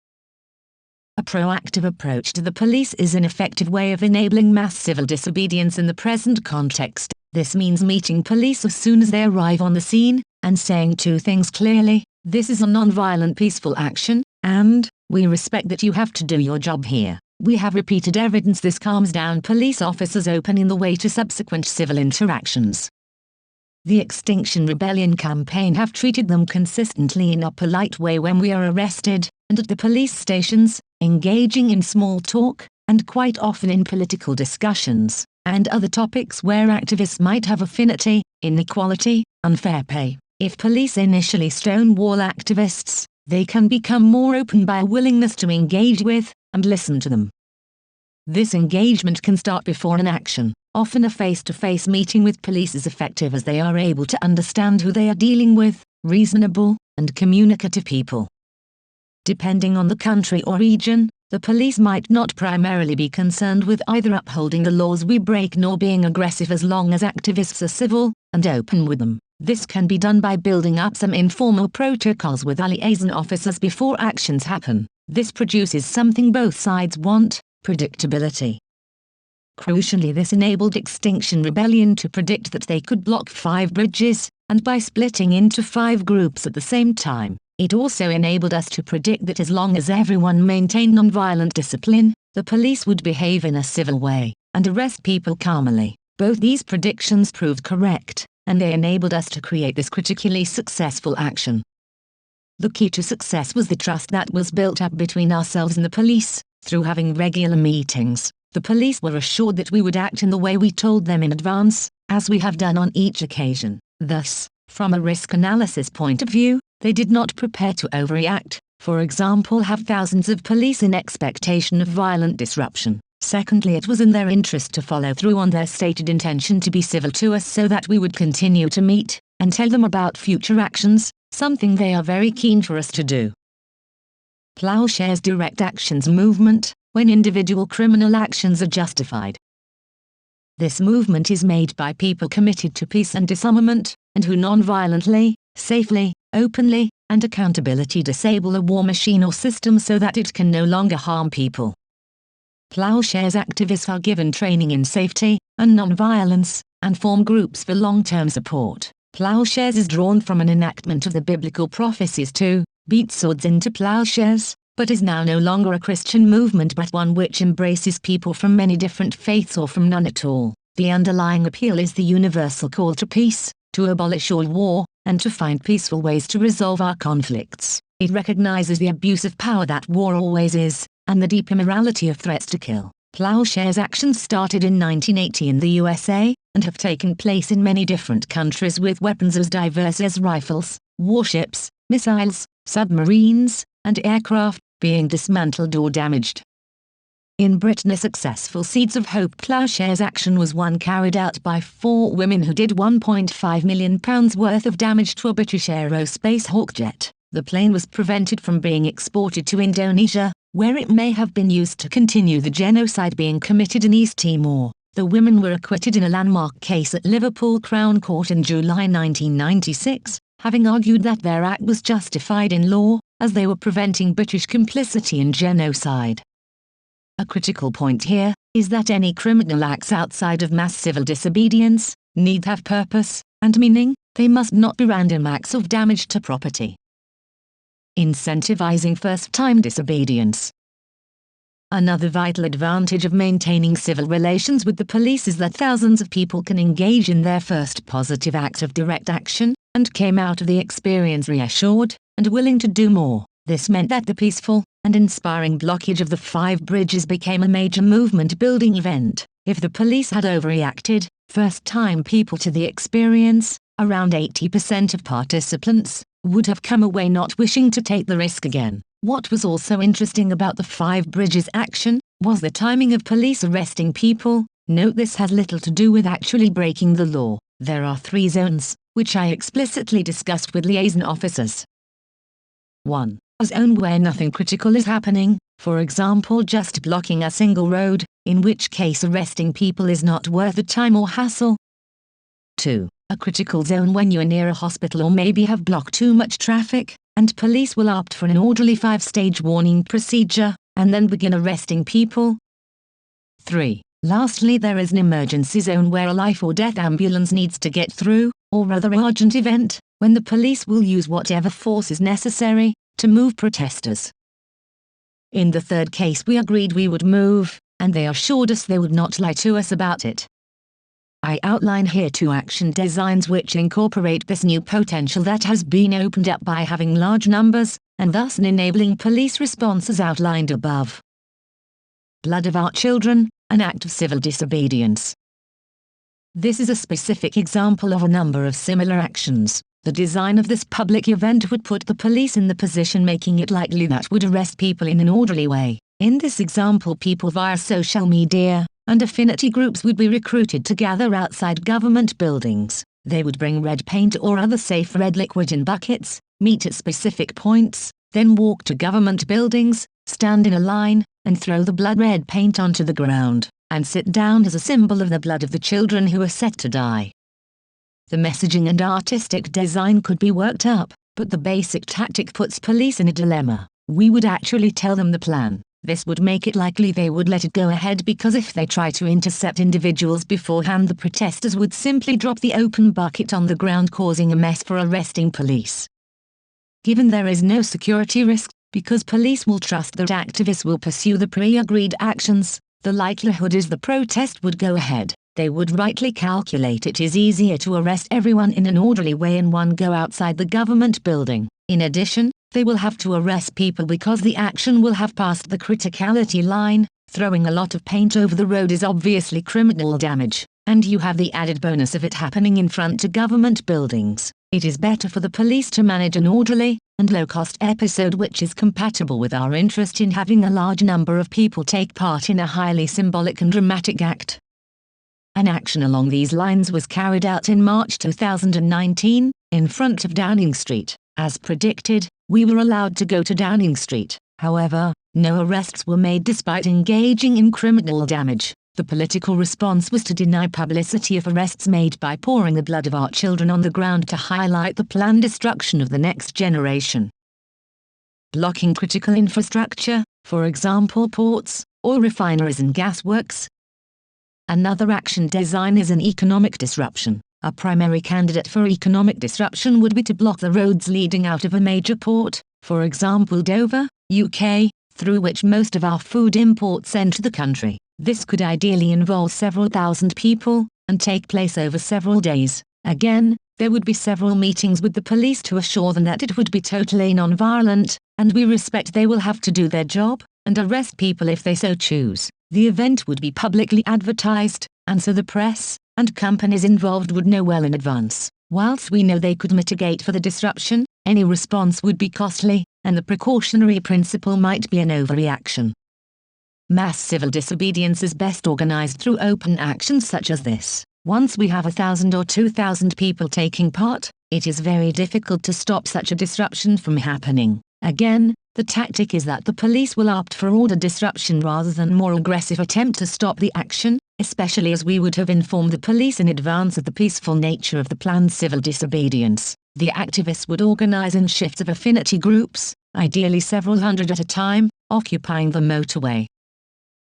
Speaker 1: A proactive approach to the police is an effective way of enabling mass civil disobedience in the present context. This means meeting police as soon as they arrive on the scene, and saying two things clearly: this is a non-violent peaceful action, and we respect that you have to do your job here. We have repeated evidence this calms down police officers, opening the way to subsequent civil interactions. The Extinction Rebellion campaign have treated them consistently in a polite way when we are arrested, and at the police stations, engaging in small talk, and quite often in political discussions, and other topics where activists might have affinity: inequality, unfair pay. If police initially stonewall activists, they can become more open by a willingness to engage with, and listen to them. This engagement can start before an action. Often a face-to-face meeting with police is effective as they are able to understand who they are dealing with, reasonable and communicative people. Depending on the country or region, the police might not primarily be concerned with either upholding the laws we break nor being aggressive, as long as activists are civil and open with them. This can be done by building up some informal protocols with our liaison officers before actions happen. This produces something both sides want: predictability. Crucially, this enabled Extinction Rebellion to predict that they could block 5 bridges, and by splitting into 5 groups at the same time, it also enabled us to predict that as long as everyone maintained nonviolent discipline, the police would behave in a civil way, and arrest people calmly. Both these predictions proved correct, and they enabled us to create this critically successful action. The key to success was the trust that was built up between ourselves and the police. Through having regular meetings, the police were assured that we would act in the way we told them in advance, as we have done on each occasion. Thus, from a risk analysis point of view, they did not prepare to overreact, for example have thousands of police in expectation of violent disruption. Secondly, it was in their interest to follow through on their stated intention to be civil to us so that we would continue to meet, and tell them about future actions, something they are very keen for us to do. Plowshares direct actions movement, when individual criminal actions are justified. This movement is made by people committed to peace and disarmament, and who non-violently, safely, openly, and accountability disable a war machine or system so that it can no longer harm people. Plowshares activists are given training in safety and non-violence, and form groups for long-term support. Plowshares is drawn from an enactment of the biblical prophecies to beat swords into plowshares, but is now no longer a Christian movement but one which embraces people from many different faiths or from none at all. The underlying appeal is the universal call to peace, to abolish all war, and to find peaceful ways to resolve our conflicts. It recognizes the abuse of power that war always is, and the deep immorality of threats to kill. Plowshares actions started in 1980 in the USA, and have taken place in many different countries with weapons as diverse as rifles, warships, missiles, submarines, and aircraft, being dismantled or damaged. In Britain, a successful Seeds of Hope Plowshares action was one carried out by 4 women who did £1.5 million worth of damage to a British aerospace Hawk jet. The plane was prevented from being exported to Indonesia, where it may have been used to continue the genocide being committed in East Timor. The women were acquitted in a landmark case at Liverpool Crown Court in July 1996, having argued that their act was justified in law, as they were preventing British complicity in genocide. A critical point here is that any criminal acts outside of mass civil disobedience need have purpose and meaning. They must not be random acts of damage to property. Incentivizing first-time disobedience. Another vital advantage of maintaining civil relations with the police is that thousands of people can engage in their first positive act of direct action, and came out of the experience reassured and willing to do more. This meant that the peaceful and inspiring blockage of the 5 bridges became a major movement-building event. If the police had overreacted, first-time people to the experience, around 80% of participants, would have come away not wishing to take the risk again. What was also interesting about the 5 bridges action was the timing of police arresting people. Note this has little to do with actually breaking the law. There are 3 zones, which I explicitly discussed with liaison officers. 1. A zone where nothing critical is happening, for example just blocking a single road, in which case arresting people is not worth the time or hassle. 2. A critical zone when you are near a hospital or maybe have blocked too much traffic, and police will opt for an orderly 5-stage warning procedure, and then begin arresting people. 3. Lastly, there is an emergency zone where a life or death ambulance needs to get through, or other urgent event, when the police will use whatever force is necessary to move protesters. In the 3rd case we agreed we would move, and they assured us they would not lie to us about it. I outline here 2 action designs which incorporate this new potential that has been opened up by having large numbers, and thus enabling police responses outlined above. Blood of our children, an act of civil disobedience. This is a specific example of a number of similar actions. The design of this public event would put the police in the position making it likely that would arrest people in an orderly way. In this example, people via social media and affinity groups would be recruited to gather outside government buildings. They would bring red paint or other safe red liquid in buckets, meet at specific points, then walk to government buildings, stand in a line, and throw the blood red paint onto the ground, and sit down as a symbol of the blood of the children who are set to die. The messaging and artistic design could be worked up, but the basic tactic puts police in a dilemma. We would actually tell them the plan. This would make it likely they would let it go ahead, because if they try to intercept individuals beforehand, the protesters would simply drop the open bucket on the ground, causing a mess for arresting police. Given there is no security risk, because police will trust that activists will pursue the pre-agreed actions, the likelihood is the protest would go ahead. They would rightly calculate it is easier to arrest everyone in an orderly way in one go outside the government building. In addition, they will have to arrest people because the action will have passed the criticality line. Throwing a lot of paint over the road is obviously criminal damage, and you have the added bonus of it happening in front of government buildings. It is better for the police to manage an orderly and low-cost episode which is compatible with our interest in having a large number of people take part in a highly symbolic and dramatic act. An action along these lines was carried out in March 2019, in front of Downing Street. As predicted, we were allowed to go to Downing Street. However, no arrests were made despite engaging in criminal damage. The political response was to deny publicity of arrests made by pouring the blood of our children on the ground to highlight the planned destruction of the next generation. Blocking critical infrastructure, for example ports, oil refineries and gasworks. Another action design is an economic disruption. A primary candidate for economic disruption would be to block the roads leading out of a major port, for example Dover, UK, through which most of our food imports enter the country. This could ideally involve several thousand people, and take place over several days. Again, there would be several meetings with the police to assure them that it would be totally non-violent, and we respect they will have to do their job, and arrest people if they so choose. The event would be publicly advertised, and so the press and companies involved would know well in advance. Whilst we know they could mitigate for the disruption, any response would be costly, and the precautionary principle might be an overreaction. Mass civil disobedience is best organized through open actions such as this. Once we have 1,000 or 2,000 people taking part, it is very difficult to stop such a disruption from happening. Again, the tactic is that the police will opt for order disruption rather than more aggressive attempt to stop the action, especially as we would have informed the police in advance of the peaceful nature of the planned civil disobedience. The activists would organize in shifts of affinity groups, ideally several hundred at a time, occupying the motorway.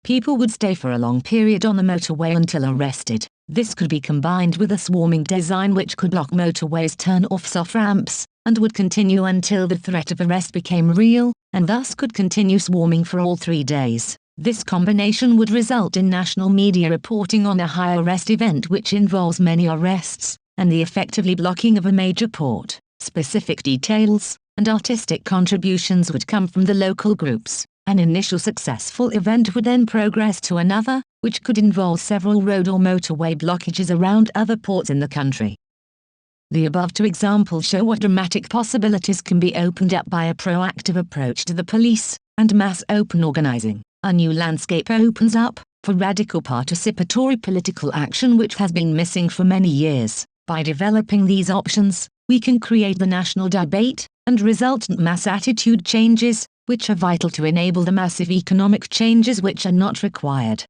Speaker 1: People would stay for a long period on the motorway until arrested. This could be combined with a swarming design which could block motorways, turn-offs, off-ramps, and would continue until the threat of arrest became real, and thus could continue swarming for all 3 days. This combination would result in national media reporting on a high-arrest event which involves many arrests, and the effectively blocking of a major port. Specific details and artistic contributions would come from the local groups. An initial successful event would then progress to another, which could involve several road or motorway blockages around other ports in the country. The above two examples show what dramatic possibilities can be opened up by a proactive approach to the police and mass open organizing. A new landscape opens up for radical participatory political action which has been missing for many years. By developing these options, we can create the national debate and resultant mass attitude changes, which are vital to enable the massive economic changes which are not required.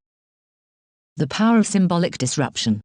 Speaker 1: The power of symbolic disruption.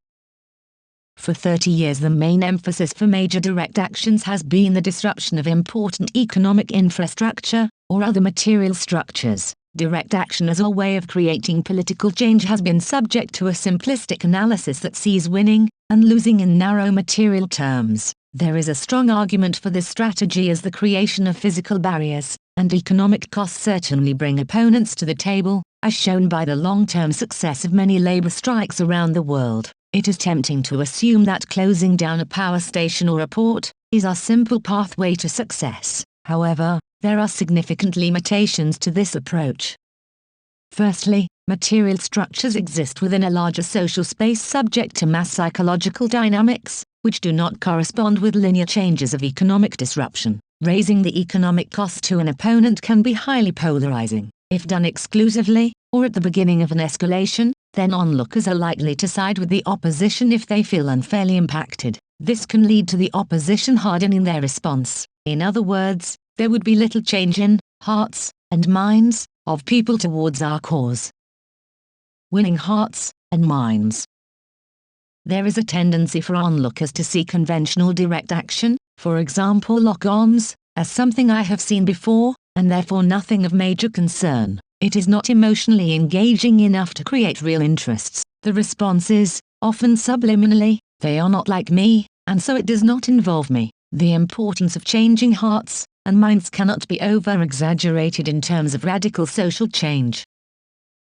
Speaker 1: For 30 years the main emphasis for major direct actions has been the disruption of important economic infrastructure, or other material structures. Direct action as a way of creating political change has been subject to a simplistic analysis that sees winning and losing in narrow material terms. There is a strong argument for this strategy as the creation of physical barriers and economic costs certainly bring opponents to the table, as shown by the long-term success of many labor strikes around the world. It is tempting to assume that closing down a power station or a port is our simple pathway to success. However, there are significant limitations to this approach. Firstly, material structures exist within a larger social space subject to mass psychological dynamics, which do not correspond with linear changes of economic disruption. Raising the economic cost to an opponent can be highly polarizing. If done exclusively, or at the beginning of an escalation, then onlookers are likely to side with the opposition if they feel unfairly impacted. This can lead to the opposition hardening their response. In other words, there would be little change in hearts and minds of people towards our cause. Winning hearts and minds. There is a tendency for onlookers to see conventional direct action, for example lock-ons, as something I have seen before, and therefore nothing of major concern. It is not emotionally engaging enough to create real interests. The response is, often subliminally, they are not like me, and so it does not involve me. The importance of changing hearts and minds cannot be over-exaggerated in terms of radical social change.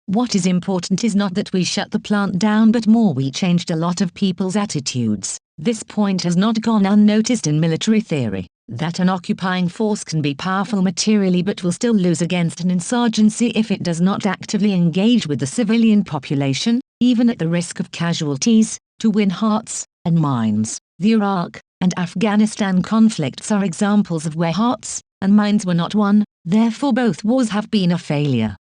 Speaker 1: What is important is not that we shut the plant down but more we changed a lot of people's attitudes. This point has not gone unnoticed in military theory, that an occupying force can be powerful materially but will still lose against an insurgency if it does not actively engage with the civilian population, even at the risk of casualties, to win hearts and minds. The Iraq and Afghanistan conflicts are examples of where hearts and minds were not won, therefore both wars have been a failure.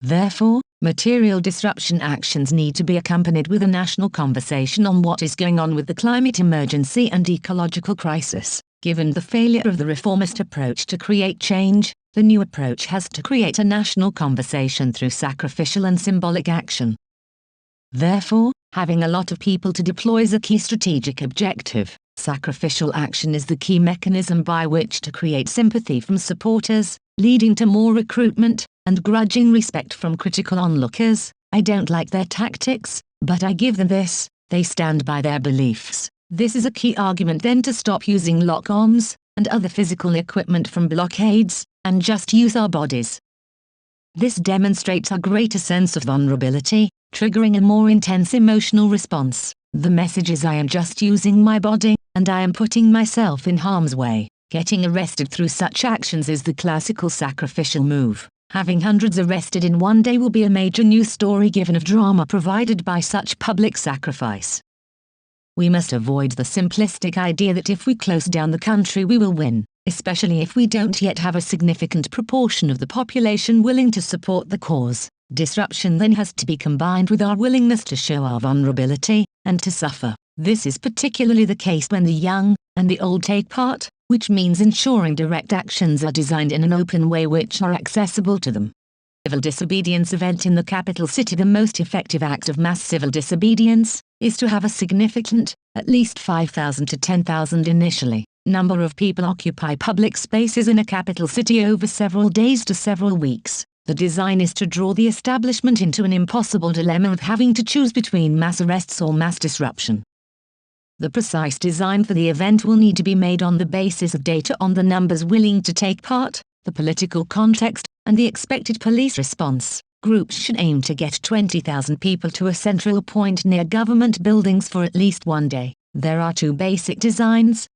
Speaker 1: Therefore, material disruption actions need to be accompanied with a national conversation on what is going on with the climate emergency and ecological crisis. Given the failure of the reformist approach to create change, the new approach has to create a national conversation through sacrificial and symbolic action. Therefore, having a lot of people to deploy is a key strategic objective. Sacrificial action is the key mechanism by which to create sympathy from supporters, leading to more recruitment and grudging respect from critical onlookers. I don't like their tactics, but I give them this, they stand by their beliefs. This is a key argument then to stop using lock-ons and other physical equipment from blockades, and just use our bodies. This demonstrates a greater sense of vulnerability, triggering a more intense emotional response. The message is I am just using my body, and I am putting myself in harm's way. Getting arrested through such actions is the classical sacrificial move. Having hundreds arrested in one day will be a major news story given of drama provided by such public sacrifice. We must avoid the simplistic idea that if we close down the country we will win, especially if we don't yet have a significant proportion of the population willing to support the cause. Disruption then has to be combined with our willingness to show our vulnerability, and to suffer. This is particularly the case when the young and the old take part, which means ensuring direct actions are designed in an open way which are accessible to them. Civil disobedience event in the capital city. The most effective act of mass civil disobedience is to have a significant, at least 5,000 to 10,000 initially, number of people occupy public spaces in a capital city over several days to several weeks. The design is to draw the establishment into an impossible dilemma of having to choose between mass arrests or mass disruption. The precise design for the event will need to be made on the basis of data on the numbers willing to take part, the political context, and the expected police response. Groups should aim to get 20,000 people to a central point near government buildings for at least one day. There are two basic designs.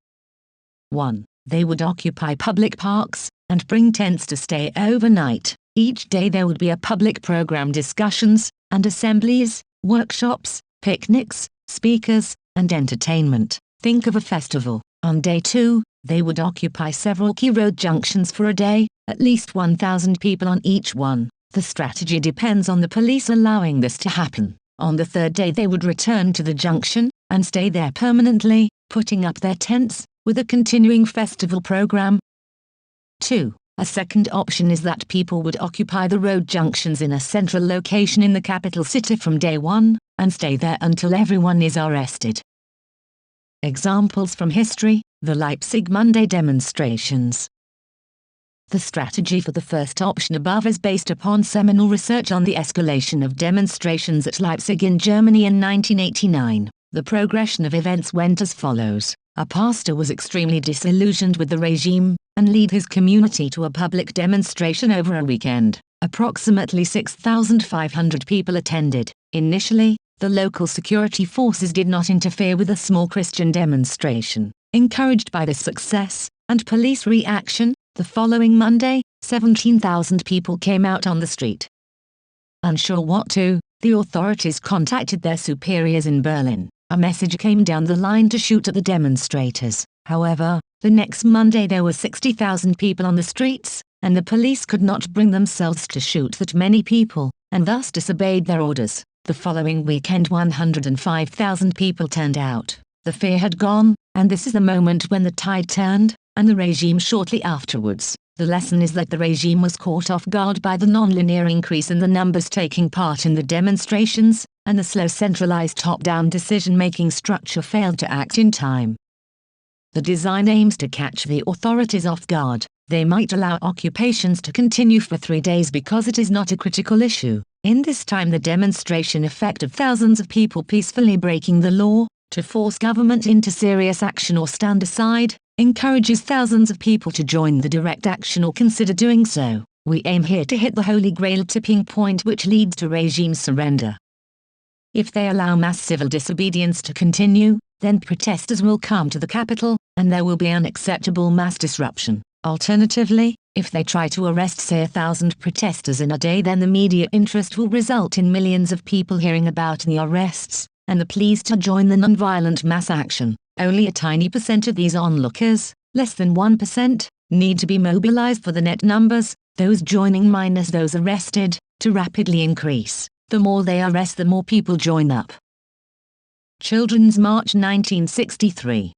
Speaker 1: 1. They would occupy public parks, and bring tents to stay overnight. Each day there would be a public program, discussions, and assemblies, workshops, picnics, speakers, and entertainment. Think of a festival. On day 2, they would occupy several key road junctions for a day, at least 1,000 people on each one. The strategy depends on the police allowing this to happen. On the third day they would return to the junction, and stay there permanently, putting up their tents, with a continuing festival program. 2. A second option is that people would occupy the road junctions in a central location in the capital city from day 1, and stay there until everyone is arrested. Examples from history: the Leipzig Monday demonstrations. The strategy for the first option above is based upon seminal research on the escalation of demonstrations at Leipzig in Germany in 1989. The progression of events went as follows. A pastor was extremely disillusioned with the regime, and led his community to a public demonstration over a weekend. Approximately 6,500 people attended. Initially, the local security forces did not interfere with a small Christian demonstration. Encouraged by this success, and police reaction, the following Monday, 17,000 people came out on the street. Unsure what to, the authorities contacted their superiors in Berlin. A message came down the line to shoot at the demonstrators. However, the next Monday there were 60,000 people on the streets, and the police could not bring themselves to shoot that many people, and thus disobeyed their orders. The following weekend 105,000 people turned out. The fear had gone, and this is the moment when the tide turned, and the regime shortly afterwards. The lesson is that the regime was caught off guard by the non-linear increase in the numbers taking part in the demonstrations, and the slow centralized top-down decision-making structure failed to act in time. The design aims to catch the authorities off guard. They might allow occupations to continue for 3 days because it is not a critical issue. In this time, the demonstration effect of thousands of people peacefully breaking the law, to force government into serious action or stand aside, encourages thousands of people to join the direct action or consider doing so. We aim here to hit the holy grail tipping point which leads to regime surrender. If they allow mass civil disobedience to continue, then protesters will come to the capital, and there will be unacceptable mass disruption. Alternatively, if they try to arrest say 1,000 protesters in a day, then the media interest will result in millions of people hearing about the arrests, and the pleas to join the nonviolent mass action. Only a tiny percent of these onlookers, less than 1%, need to be mobilized for the net numbers, those joining minus those arrested, to rapidly increase. The more they arrest, the more people join up. Children's March 1963.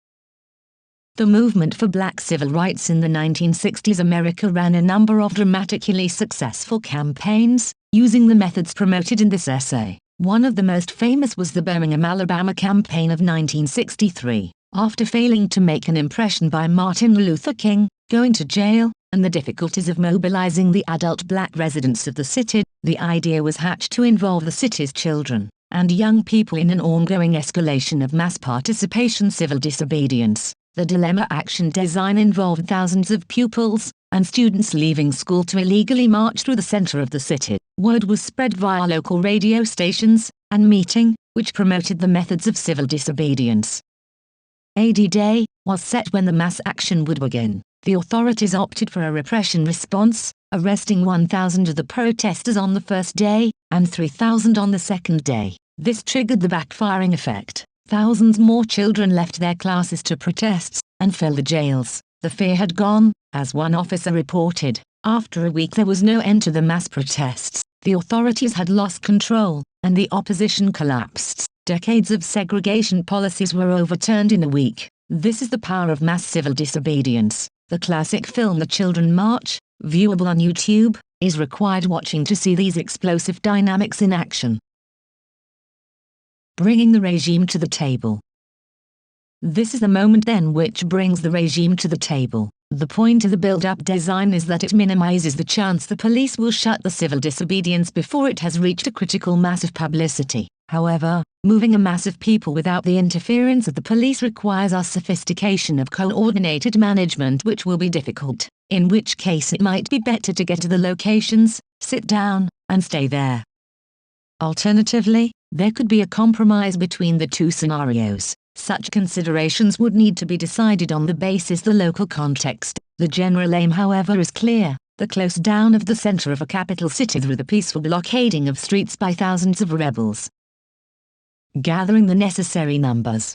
Speaker 1: The movement for black civil rights in the 1960s. America ran a number of dramatically successful campaigns, using the methods promoted in this essay. One of the most famous was the Birmingham, Alabama campaign of 1963. After failing to make an impression by Martin Luther King, going to jail, and the difficulties of mobilizing the adult black residents of the city, the idea was hatched to involve the city's children and young people in an ongoing escalation of mass participation civil disobedience. The dilemma action design involved thousands of pupils and students leaving school to illegally march through the center of the city. Word was spread via local radio stations and meeting, which promoted the methods of civil disobedience. AD Day was set when the mass action would begin. The authorities opted for a repression response, arresting 1,000 of the protesters on the first day, and 3,000 on the second day. This triggered the backfiring effect. Thousands more children left their classes to protests, and filled the jails. The fear had gone, as one officer reported. After a week there was no end to the mass protests. The authorities had lost control, and the opposition collapsed. Decades of segregation policies were overturned in a week. This is the power of mass civil disobedience. The classic film The Children March, viewable on YouTube, is required watching to see these explosive dynamics in action. Bringing the regime to the table. This is the moment then which brings the regime to the table. The point of the build-up design is that it minimizes the chance the police will shut the civil disobedience before it has reached a critical mass of publicity. However, moving a mass of people without the interference of the police requires a sophistication of coordinated management which will be difficult, in which case it might be better to get to the locations, sit down, and stay there. Alternatively, there could be a compromise between the two scenarios. Such considerations would need to be decided on the basis of the local context. The general aim, however, is clear: the close down of the center of a capital city through the peaceful blockading of streets by thousands of rebels. Gathering the necessary numbers.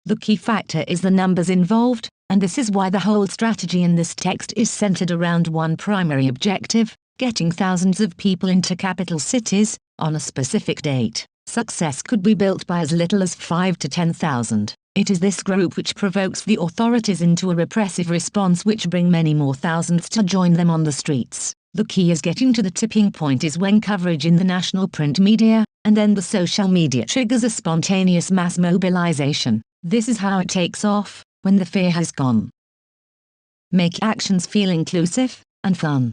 Speaker 1: The key factor is the numbers involved, and this is why the whole strategy in this text is centered around one primary objective: getting thousands of people into capital cities, on a specific date. Success could be built by as little as 5 to 10,000. It is this group which provokes the authorities into a repressive response which bring many more thousands to join them on the streets. The key is getting to the tipping point is when coverage in the national print media, and then the social media triggers a spontaneous mass mobilization. This is how it takes off, when the fear has gone. Make actions feel inclusive and fun.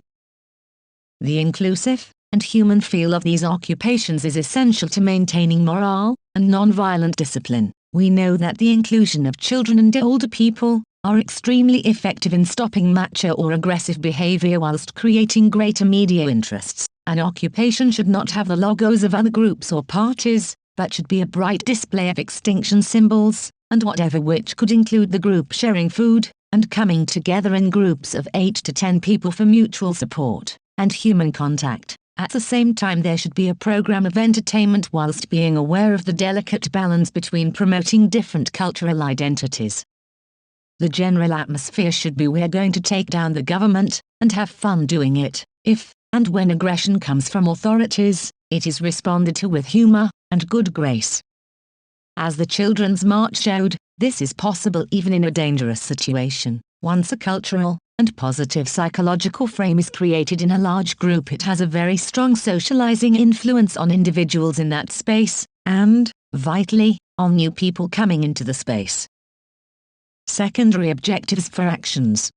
Speaker 1: The inclusive and human feel of these occupations is essential to maintaining morale and non-violent discipline. We know that the inclusion of children and older people are extremely effective in stopping macho or aggressive behavior whilst creating greater media interests. An occupation should not have the logos of other groups or parties, but should be a bright display of extinction symbols, and whatever which could include the group sharing food, and coming together in groups of 8 to 10 people for mutual support and human contact. At the same time, there should be a program of entertainment whilst being aware of the delicate balance between promoting different cultural identities. The general atmosphere should be: we're going to take down the government, and have fun doing it. If and when aggression comes from authorities, it is responded to with humor and good grace. As the Children's March showed, this is possible even in a dangerous situation. Once a cultural and positive psychological frame is created in a large group, it has a very strong socializing influence on individuals in that space, and, vitally, on new people coming into the space. Secondary objectives for actions.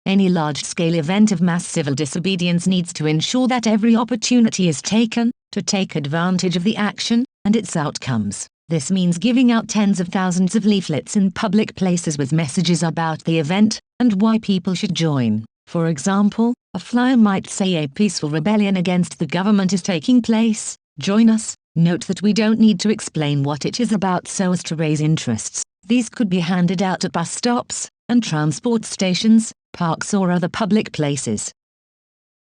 Speaker 1: Any large-scale event of mass civil disobedience needs to ensure that every opportunity is taken to take advantage of the action and its outcomes. This means giving out tens of thousands of leaflets in public places with messages about the event and why people should join. For example, a flyer might say a peaceful rebellion against the government is taking place, join us. Note that we don't need to explain what it is about so as to raise interests. These could be handed out at bus stops and transport stations, parks or other public places.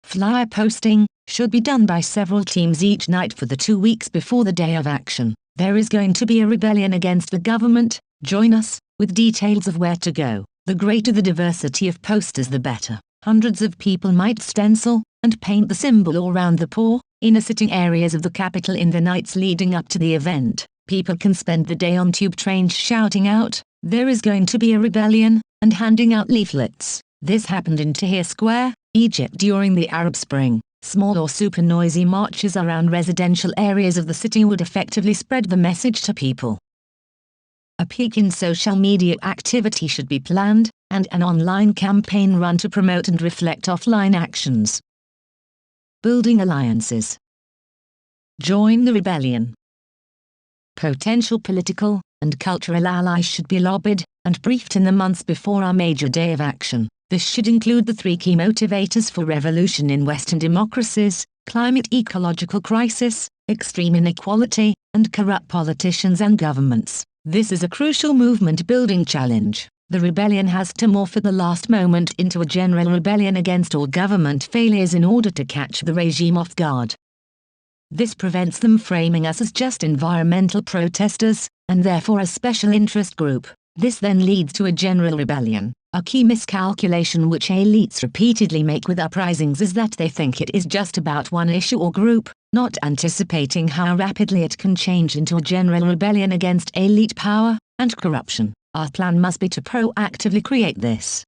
Speaker 1: Flyer posting should be done by several teams each night for the 2 weeks before the day of action. There is going to be a rebellion against the government, join us, with details of where to go. The greater the diversity of posters the better. Hundreds of people might stencil and paint the symbol all around the poor, inner-sitting areas of the capital in the nights leading up to the event. People can spend the day on tube trains shouting out, "There is going to be a rebellion," and handing out leaflets. This happened in Tahrir Square, Egypt during the Arab Spring. Small or super noisy marches around residential areas of the city would effectively spread the message to people. A peak in social media activity should be planned, and an online campaign run to promote and reflect offline actions. Building alliances. Join the rebellion. Potential political and cultural allies should be lobbied and briefed in the months before our major day of action. This should include the 3 key motivators for revolution in Western democracies: climate, ecological crisis, extreme inequality, and corrupt politicians and governments. This is a crucial movement-building challenge. The rebellion has to morph at the last moment into a general rebellion against all government failures in order to catch the regime off guard. This prevents them framing us as just environmental protesters, and therefore a special interest group. This then leads to a general rebellion. A key miscalculation which elites repeatedly make with uprisings is that they think it is just about one issue or group, not anticipating how rapidly it can change into a general rebellion against elite power and corruption. Our plan must be to proactively create this.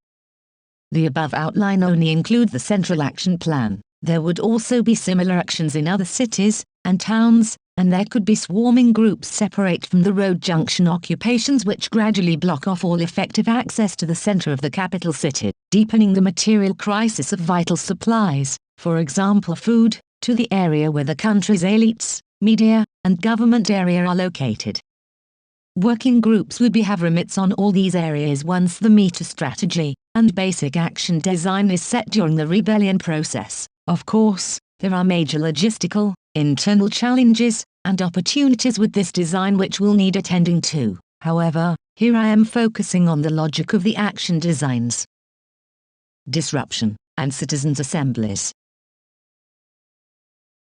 Speaker 1: The above outline only include the Central Action Plan. There would also be similar actions in other cities and towns, and there could be swarming groups separate from the road junction occupations which gradually block off all effective access to the center of the capital city, deepening the material crisis of vital supplies, for example food, to the area where the country's elites, media, and government area are located. Working groups would have remits on all these areas once the meta strategy and basic action design is set during the rebellion process. Of course, there are major logistical, internal challenges, and opportunities with this design which will need attending to. However, here I am focusing on the logic of the action designs. Disruption, and citizens' assemblies.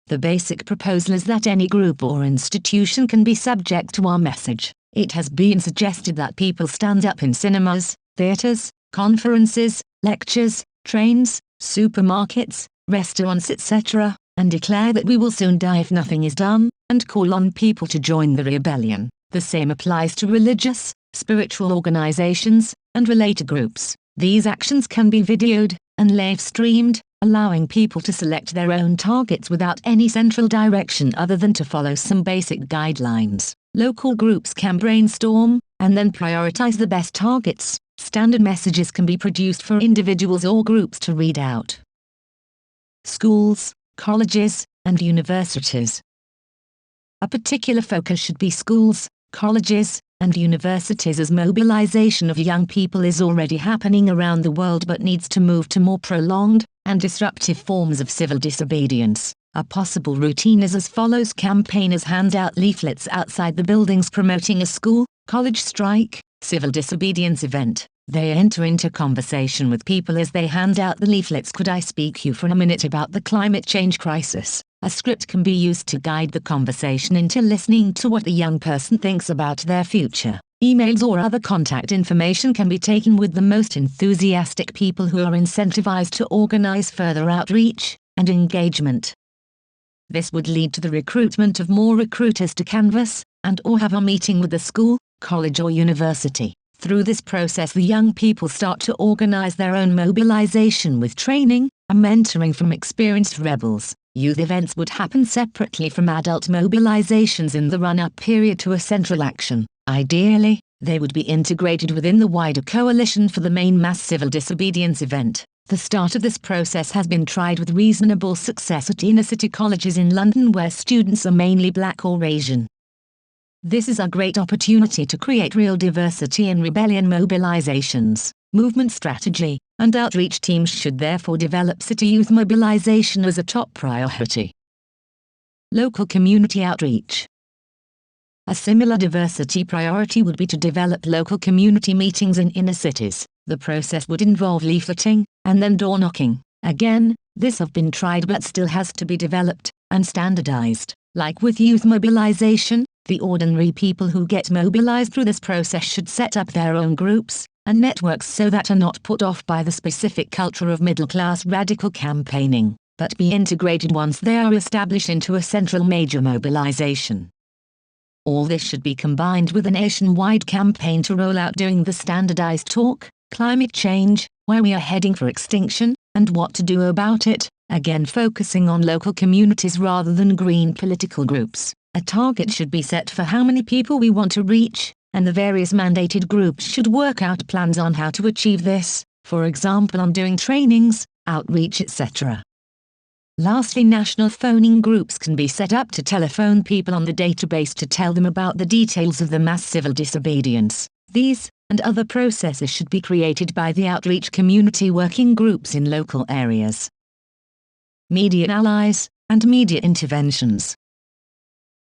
Speaker 1: The basic proposal is that any group or institution can be subject to our message. It has been suggested that people stand up in cinemas, theaters, conferences, lectures, trains, supermarkets, restaurants, etc., and declare that we will soon die if nothing is done, and call on people to join the rebellion. The same applies to religious, spiritual organizations, and related groups. These actions can be videoed and live-streamed, allowing people to select their own targets without any central direction other than to follow some basic guidelines. Local groups can brainstorm and then prioritize the best targets. Standard messages can be produced for individuals or groups to read out. Schools, colleges, and universities. A particular focus should be schools, colleges, and universities, as mobilization of young people is already happening around the world but needs to move to more prolonged and disruptive forms of civil disobedience. A possible routine is as follows: campaigners hand out leaflets outside the buildings promoting a school, college strike, civil disobedience event. They enter into conversation with people as they hand out the leaflets. Could I speak you for a minute about the climate change crisis? A script can be used to guide the conversation into listening to what the young person thinks about their future. Emails or other contact information can be taken with the most enthusiastic people who are incentivized to organize further outreach and engagement. This would lead to the recruitment of more recruiters to canvass and/or have a meeting with the school, college or university. Through this process, the young people start to organize their own mobilization with training and mentoring from experienced rebels. Youth events would happen separately from adult mobilizations in the run-up period to a central action. Ideally, they would be integrated within the wider coalition for the main mass civil disobedience event. The start of this process has been tried with reasonable success at inner-city colleges in London, where students are mainly black or Asian. This is a great opportunity to create real diversity in rebellion mobilizations. Movement strategy and outreach teams should therefore develop city youth mobilization as a top priority. Local community outreach. A similar diversity priority would be to develop local community meetings in inner cities. The process would involve leafleting and then door knocking. Again, this has been tried but still has to be developed and standardized. Like with youth mobilization, the ordinary people who get mobilized through this process should set up their own groups and networks so that are not put off by the specific culture of middle-class radical campaigning, but be integrated once they are established into a central major mobilization. All this should be combined with a nationwide campaign to roll out doing the standardized talk, climate change, where we are heading for extinction, and what to do about it, again focusing on local communities rather than green political groups. A target should be set for how many people we want to reach, and the various mandated groups should work out plans on how to achieve this, for example on doing trainings, outreach, etc. Lastly, national phoning groups can be set up to telephone people on the database to tell them about the details of the mass civil disobedience. These and other processes should be created by the outreach community working groups in local areas. Media allies and media interventions.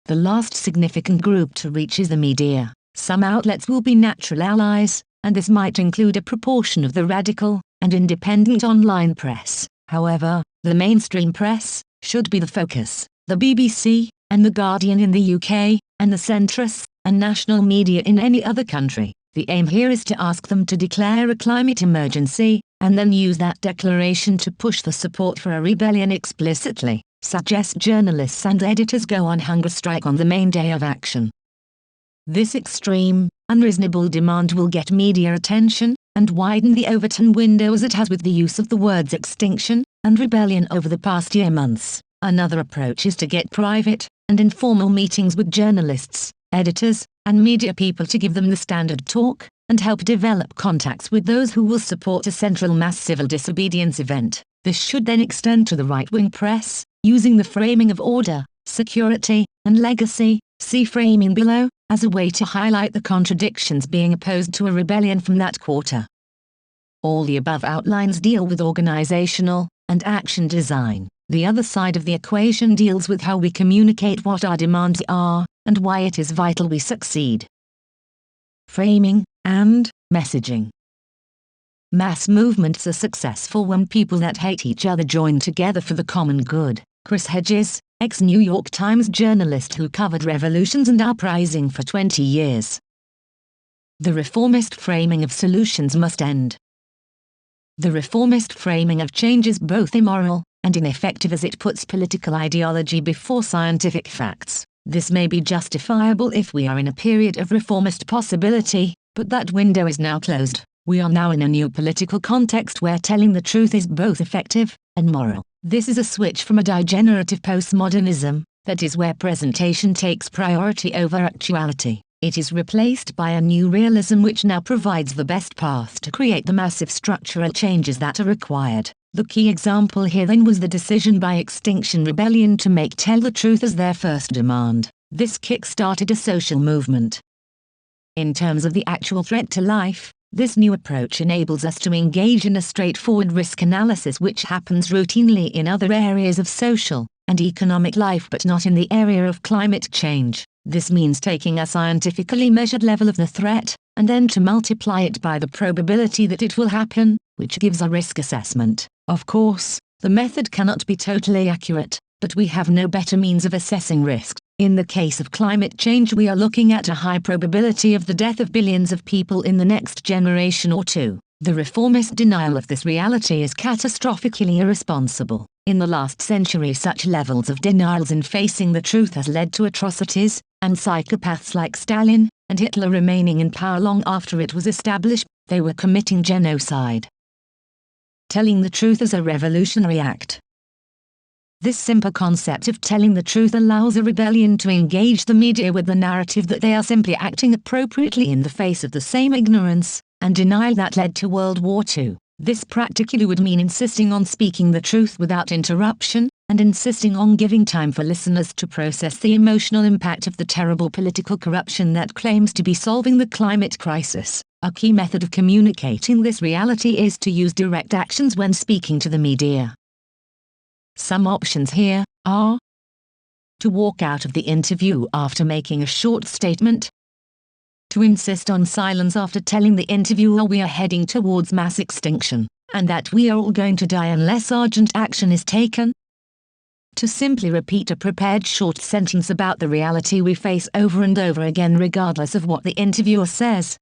Speaker 1: The last significant group to reach is the media. Some outlets will be natural allies, and this might include a proportion of the radical and independent online press. However, the mainstream press should be the focus. The BBC and The Guardian in the UK, and the centrists and national media in any other country. The aim here is to ask them to declare a climate emergency, and then use that declaration to push the support for a rebellion explicitly. Suggest journalists and editors go on hunger strike on the main day of action. This extreme, unreasonable demand will get media attention, and widen the Overton window as it has with the use of the words extinction and rebellion over the past months. Another approach is to get private and informal meetings with journalists, editors, and media people to give them the standard talk, and help develop contacts with those who will support a central mass civil disobedience event. This should then extend to the right-wing press, using the framing of order, security, and legacy, see framing below, as a way to highlight the contradictions being opposed to a rebellion from that quarter. All the above outlines deal with organizational and action design. The other side of the equation deals with how we communicate what our demands are, and why it is vital we succeed. Framing and messaging. Mass movements are successful when people that hate each other join together for the common good. Chris Hedges, ex-New York Times journalist who covered revolutions and uprising for 20 years. The reformist framing of solutions must end. The reformist framing of change is both immoral and ineffective as it puts political ideology before scientific facts. This may be justifiable if we are in a period of reformist possibility, but that window is now closed. We are now in a new political context where telling the truth is both effective and moral. This is a switch from a degenerative postmodernism, that is where presentation takes priority over actuality. It is replaced by a new realism which now provides the best path to create the massive structural changes that are required. The key example here then was the decision by Extinction Rebellion to make tell the truth as their first demand. This kick-started a social movement. In terms of the actual threat to life, this new approach enables us to engage in a straightforward risk analysis which happens routinely in other areas of social and economic life but not in the area of climate change. This means taking a scientifically measured level of the threat, and then to multiply it by the probability that it will happen, which gives a risk assessment. Of course, the method cannot be totally accurate, but we have no better means of assessing risk. In the case of climate change, we are looking at a high probability of the death of billions of people in the next generation or two. The reformist denial of this reality is catastrophically irresponsible. In the last century, such levels of denials in facing the truth has led to atrocities, and psychopaths like Stalin and Hitler remaining in power long after it was established, they were committing genocide. Telling the truth as a revolutionary act. This simple concept of telling the truth allows a rebellion to engage the media with the narrative that they are simply acting appropriately in the face of the same ignorance and denial that led to World War II. This practically would mean insisting on speaking the truth without interruption, and insisting on giving time for listeners to process the emotional impact of the terrible political corruption that claims to be solving the climate crisis. A key method of communicating this reality is to use direct actions when speaking to the media. Some options here are: to walk out of the interview after making a short statement, to insist on silence after telling the interviewer we are heading towards mass extinction, and that we are all going to die unless urgent action is taken, to simply repeat a prepared short sentence about the reality we face over and over again regardless of what the interviewer says,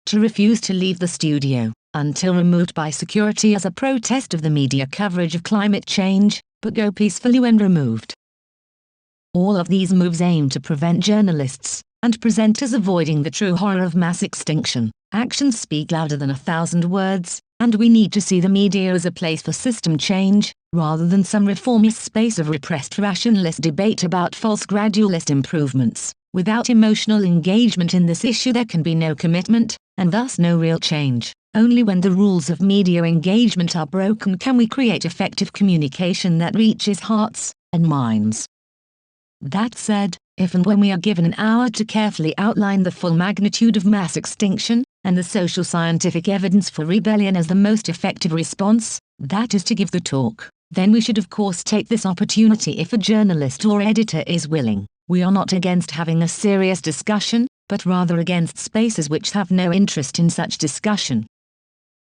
Speaker 1: to refuse to leave the studio until removed by security as a protest of the media coverage of climate change, but go peacefully when removed. All of these moves aim to prevent journalists and presenters avoiding the true horror of mass extinction. Actions speak louder than 1,000 words, and we need to see the media as a place for system change, rather than some reformist space of repressed rationalist debate about false gradualist improvements. Without emotional engagement in this issue there can be no commitment, and thus no real change. Only when the rules of media engagement are broken can we create effective communication that reaches hearts and minds. That said, if and when we are given an hour to carefully outline the full magnitude of mass extinction, and the social scientific evidence for rebellion as the most effective response, that is to give the talk, then we should of course take this opportunity if a journalist or editor is willing. We are not against having a serious discussion, but rather against spaces which have no interest in such discussion.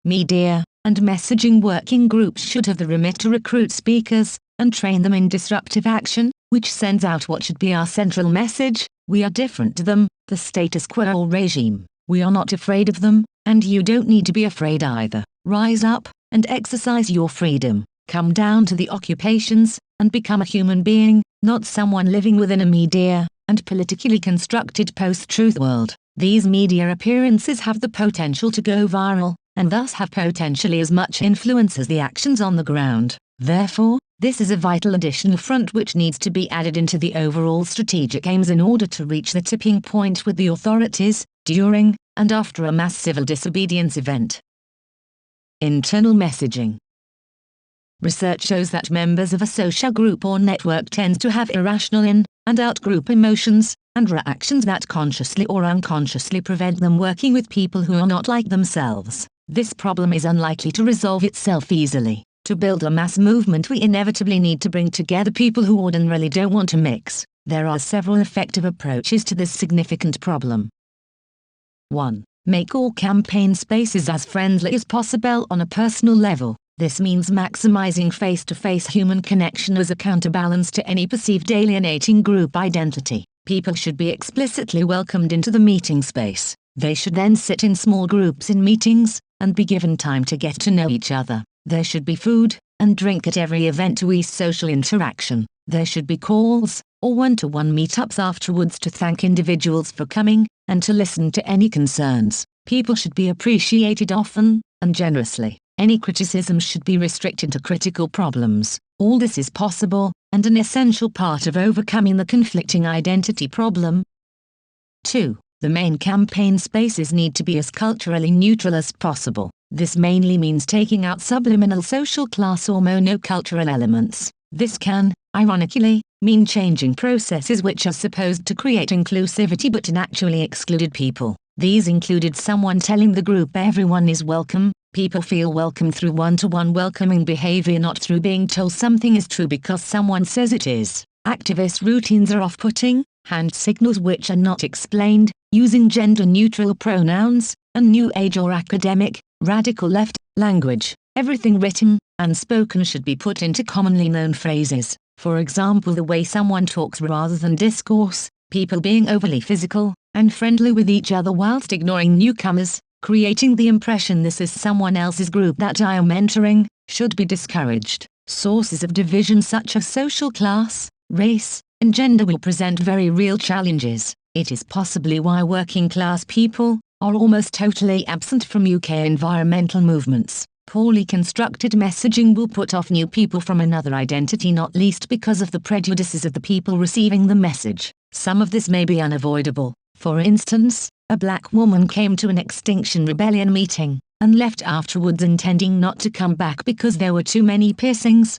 Speaker 1: Media and messaging working groups should have the remit to recruit speakers and train them in disruptive action, which sends out what should be our central message: we are different to them, the status quo or regime. We are not afraid of them, and you don't need to be afraid either. Rise up and exercise your freedom. Come down to the occupations and become a human being, not someone living within a media and politically constructed post-truth world. These media appearances have the potential to go viral, and thus have potentially as much influence as the actions on the ground. Therefore, this is a vital additional front which needs to be added into the overall strategic aims in order to reach the tipping point with the authorities, during and after a mass civil disobedience event. Internal messaging. Research shows that members of a social group or network tend to have irrational in- and out-group emotions and reactions that consciously or unconsciously prevent them working with people who are not like themselves. This problem is unlikely to resolve itself easily. To build a mass movement, we inevitably need to bring together people who ordinarily don't want to mix. There are several effective approaches to this significant problem. 1. Make all campaign spaces as friendly as possible on a personal level. This means maximizing face-to-face human connection as a counterbalance to any perceived alienating group identity. People should be explicitly welcomed into the meeting space. They should then sit in small groups in meetings, and be given time to get to know each other. There should be food and drink at every event to ease social interaction. There should be calls, or one-to-one meetups afterwards to thank individuals for coming, and to listen to any concerns. People should be appreciated often, and generously. Any criticism should be restricted to critical problems. All this is possible, and an essential part of overcoming the conflicting identity problem. 2. The main campaign spaces need to be as culturally neutral as possible. This mainly means taking out subliminal social class or monocultural elements. This can, ironically, mean changing processes which are supposed to create inclusivity but actually excluded people. These included someone telling the group everyone is welcome. People feel welcome through one-to-one welcoming behavior, not through being told something is true because someone says it is. Activist routines are off-putting, hand signals which are not explained, using gender-neutral pronouns, and new age or academic, radical left, language. Everything written and spoken should be put into commonly known phrases. For example, the way someone talks rather than discourse, people being overly physical and friendly with each other whilst ignoring newcomers, creating the impression this is someone else's group that I am entering, should be discouraged. Sources of division such as social class, race, and gender will present very real challenges. It is possibly why working-class people are almost totally absent from UK environmental movements. Poorly constructed messaging will put off new people from another identity, not least because of the prejudices of the people receiving the message. Some of this may be unavoidable. For instance, a black woman came to an Extinction Rebellion meeting and left afterwards intending not to come back because there were too many piercings.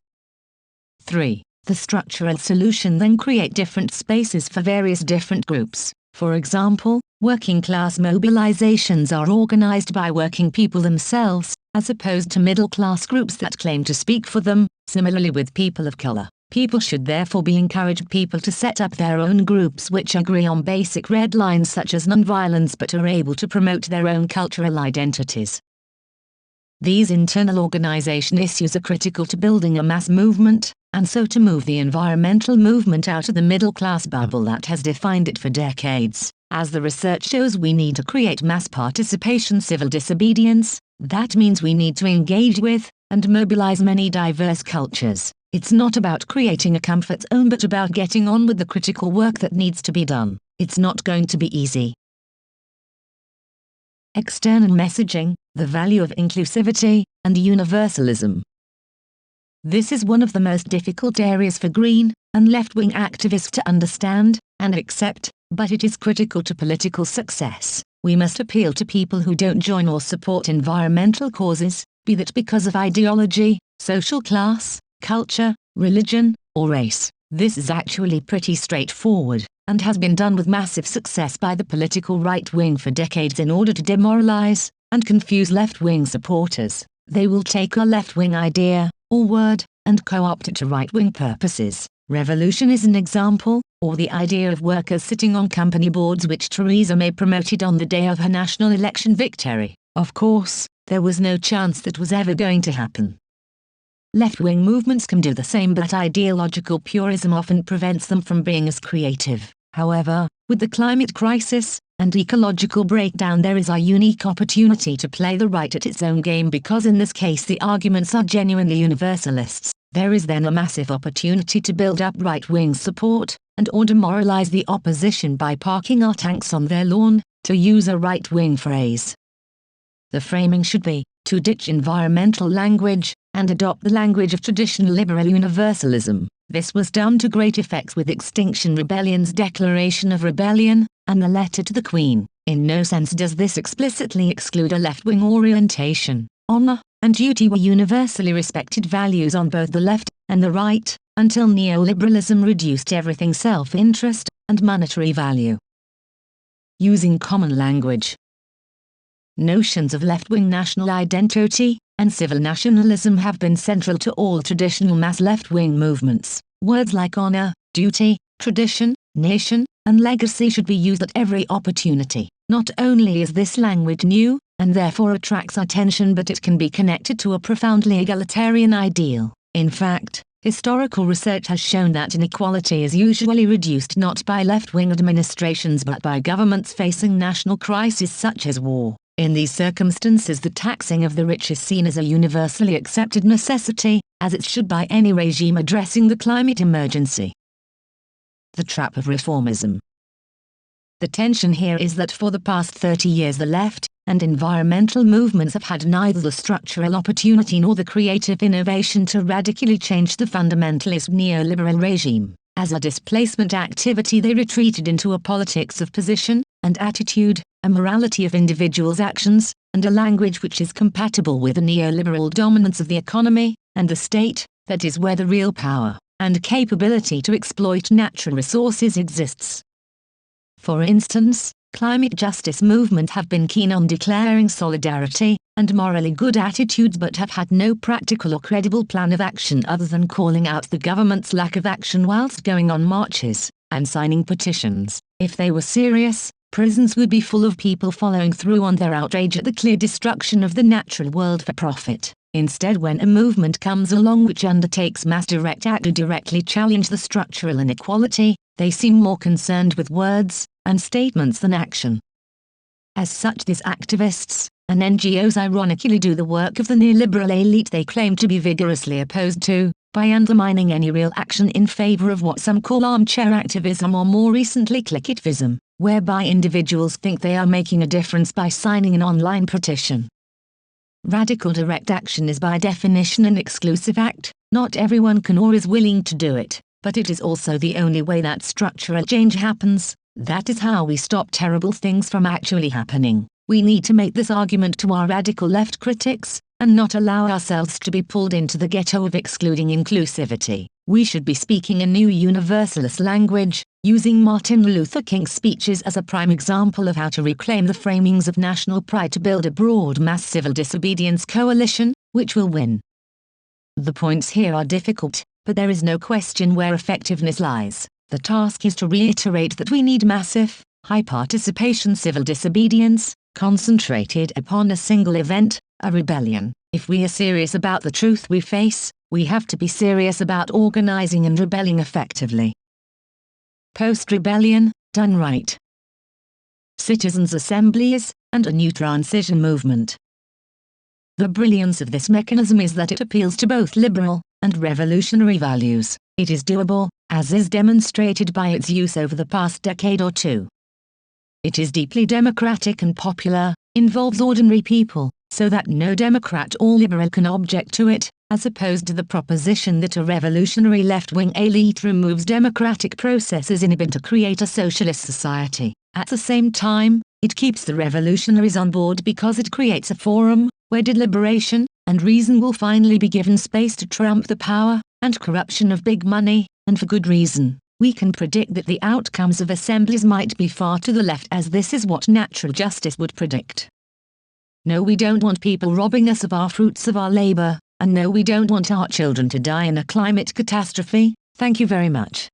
Speaker 1: 3. The structural solution then create different spaces for various different groups. For example, working class mobilizations are organized by working people themselves, as opposed to middle class groups that claim to speak for them. Similarly with people of color, people should therefore be encouraged to set up their own groups which agree on basic red lines such as nonviolence but are able to promote their own cultural identities. These internal organization issues are critical to building a mass movement, and so to move the environmental movement out of the middle-class bubble that has defined it for decades. As the research shows, we need to create mass participation, civil disobedience. That means we need to engage with and mobilize many diverse cultures. It's not about creating a comfort zone but about getting on with the critical work that needs to be done. It's not going to be easy. External messaging, the value of inclusivity and universalism. This is one of the most difficult areas for green and left-wing activists to understand and accept, but it is critical to political success. We must appeal to people who don't join or support environmental causes, be that because of ideology, social class, culture, religion, or race. This is actually pretty straightforward, and has been done with massive success by the political right wing for decades in order to demoralize and confuse left-wing supporters. They will take a left-wing idea or word and co-opt it to right-wing purposes. Revolution is an example, or the idea of workers sitting on company boards which Theresa May promoted on the day of her national election victory. Of course, there was no chance that was ever going to happen. Left-wing movements can do the same, but ideological purism often prevents them from being as creative. However, with the climate crisis and ecological breakdown, there is a unique opportunity to play the right at its own game, because in this case the arguments are genuinely universalists. There is then a massive opportunity to build up right-wing support or demoralize the opposition by parking our tanks on their lawn, to use a right-wing phrase. The framing should be to ditch environmental language and adopt the language of traditional liberal universalism. This was done to great effect with Extinction Rebellion's Declaration of Rebellion and the Letter to the Queen. In no sense does this explicitly exclude a left-wing orientation. Honor and duty were universally respected values on both the left and the right, until neoliberalism reduced everything self-interest and monetary value. Using common language. Notions of left-wing national identity and civil nationalism have been central to all traditional mass left-wing movements. Words like honor, duty, tradition, nation, and legacy should be used at every opportunity. Not only is this language new, and therefore attracts attention, but it can be connected to a profoundly egalitarian ideal. In fact, historical research has shown that inequality is usually reduced not by left-wing administrations but by governments facing national crises such as war. In these circumstances, the taxing of the rich is seen as a universally accepted necessity, as it should by any regime addressing the climate emergency. The trap of reformism. The tension here is that for the past 30 years the left and environmental movements have had neither the structural opportunity nor the creative innovation to radically change the fundamentalist neoliberal regime. As a displacement activity, they retreated into a politics of position and attitude, a morality of individuals' actions, and a language which is compatible with the neoliberal dominance of the economy and the state. That is where the real power and capability to exploit natural resources exists. For instance, climate justice movements have been keen on declaring solidarity and morally good attitudes, but have had no practical or credible plan of action other than calling out the government's lack of action whilst going on marches and signing petitions. If they were serious, prisons would be full of people following through on their outrage at the clear destruction of the natural world for profit. Instead, when a movement comes along which undertakes mass direct act to directly challenge the structural inequality, they seem more concerned with words and statements than action. As such, these activists and NGOs ironically do the work of the neoliberal elite they claim to be vigorously opposed to, by undermining any real action in favor of what some call armchair activism or more recently clickativism. whereby individuals think they are making a difference by signing an online petition. Radical direct action is by definition an exclusive act. Not everyone can or is willing to do it, but it is also the only way that structural change happens. That is how we stop terrible things from actually happening. We need to make this argument to our radical left critics, and not allow ourselves to be pulled into the ghetto of excluding inclusivity. We should be speaking a new universalist language, using Martin Luther King's speeches as a prime example of how to reclaim the framings of national pride to build a broad mass civil disobedience coalition, which will win. The points here are difficult, but there is no question where effectiveness lies. The task is to reiterate that we need massive, high-participation civil disobedience, concentrated upon a single event, a rebellion. If we are serious about the truth we face, we have to be serious about organizing and rebelling effectively. Post-rebellion, done right. Citizens' assemblies, and a new transition movement. The brilliance of this mechanism is that it appeals to both liberal and revolutionary values. It is doable, as is demonstrated by its use over the past decade or two. It is deeply democratic and popular, involves ordinary people, so that no Democrat or liberal can object to it, as opposed to the proposition that a revolutionary left-wing elite removes democratic processes in a bid to create a socialist society. At the same time, it keeps the revolutionaries on board because it creates a forum where deliberation and reason will finally be given space to trump the power and corruption of big money, and for good reason. We can predict that the outcomes of assemblies might be far to the left, as this is what natural justice would predict. No, we don't want people robbing us of our fruits of our labor, and no, we don't want our children to die in a climate catastrophe. Thank you very much.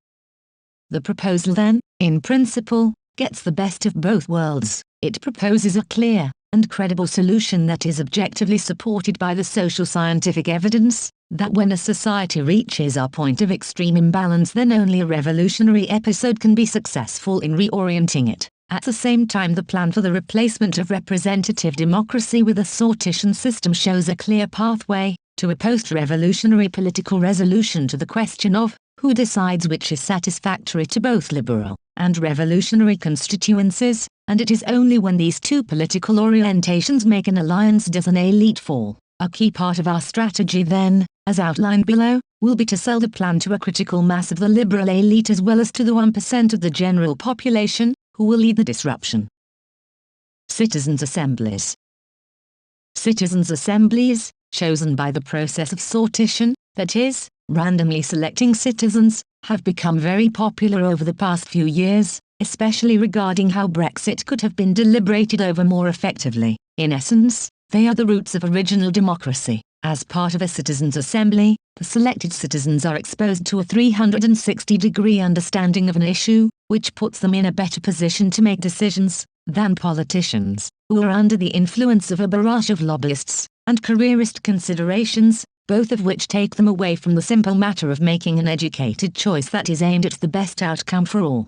Speaker 1: The proposal then, in principle, gets the best of both worlds. It proposes a clear and credible solution that is objectively supported by the social scientific evidence, that when a society reaches a point of extreme imbalance, then only a revolutionary episode can be successful in reorienting it. At the same time, the plan for the replacement of representative democracy with a sortition system shows a clear pathway to a post-revolutionary political resolution to the question of who decides which is satisfactory to both liberal and revolutionary constituencies, and it is only when these two political orientations make an alliance does an elite fall. A key part of our strategy then, as outlined below, will be to sell the plan to a critical mass of the liberal elite as well as to the 1% of the general population, who will lead the disruption. Citizens' assemblies. Citizens' assemblies, chosen by the process of sortition, that is, randomly selecting citizens, have become very popular over the past few years, especially regarding how Brexit could have been deliberated over more effectively. In essence, they are the roots of original democracy. As part of a citizens' assembly, the selected citizens are exposed to a 360-degree understanding of an issue, which puts them in a better position to make decisions than politicians, who are under the influence of a barrage of lobbyists and careerist considerations, both of which take them away from the simple matter of making an educated choice that is aimed at the best outcome for all.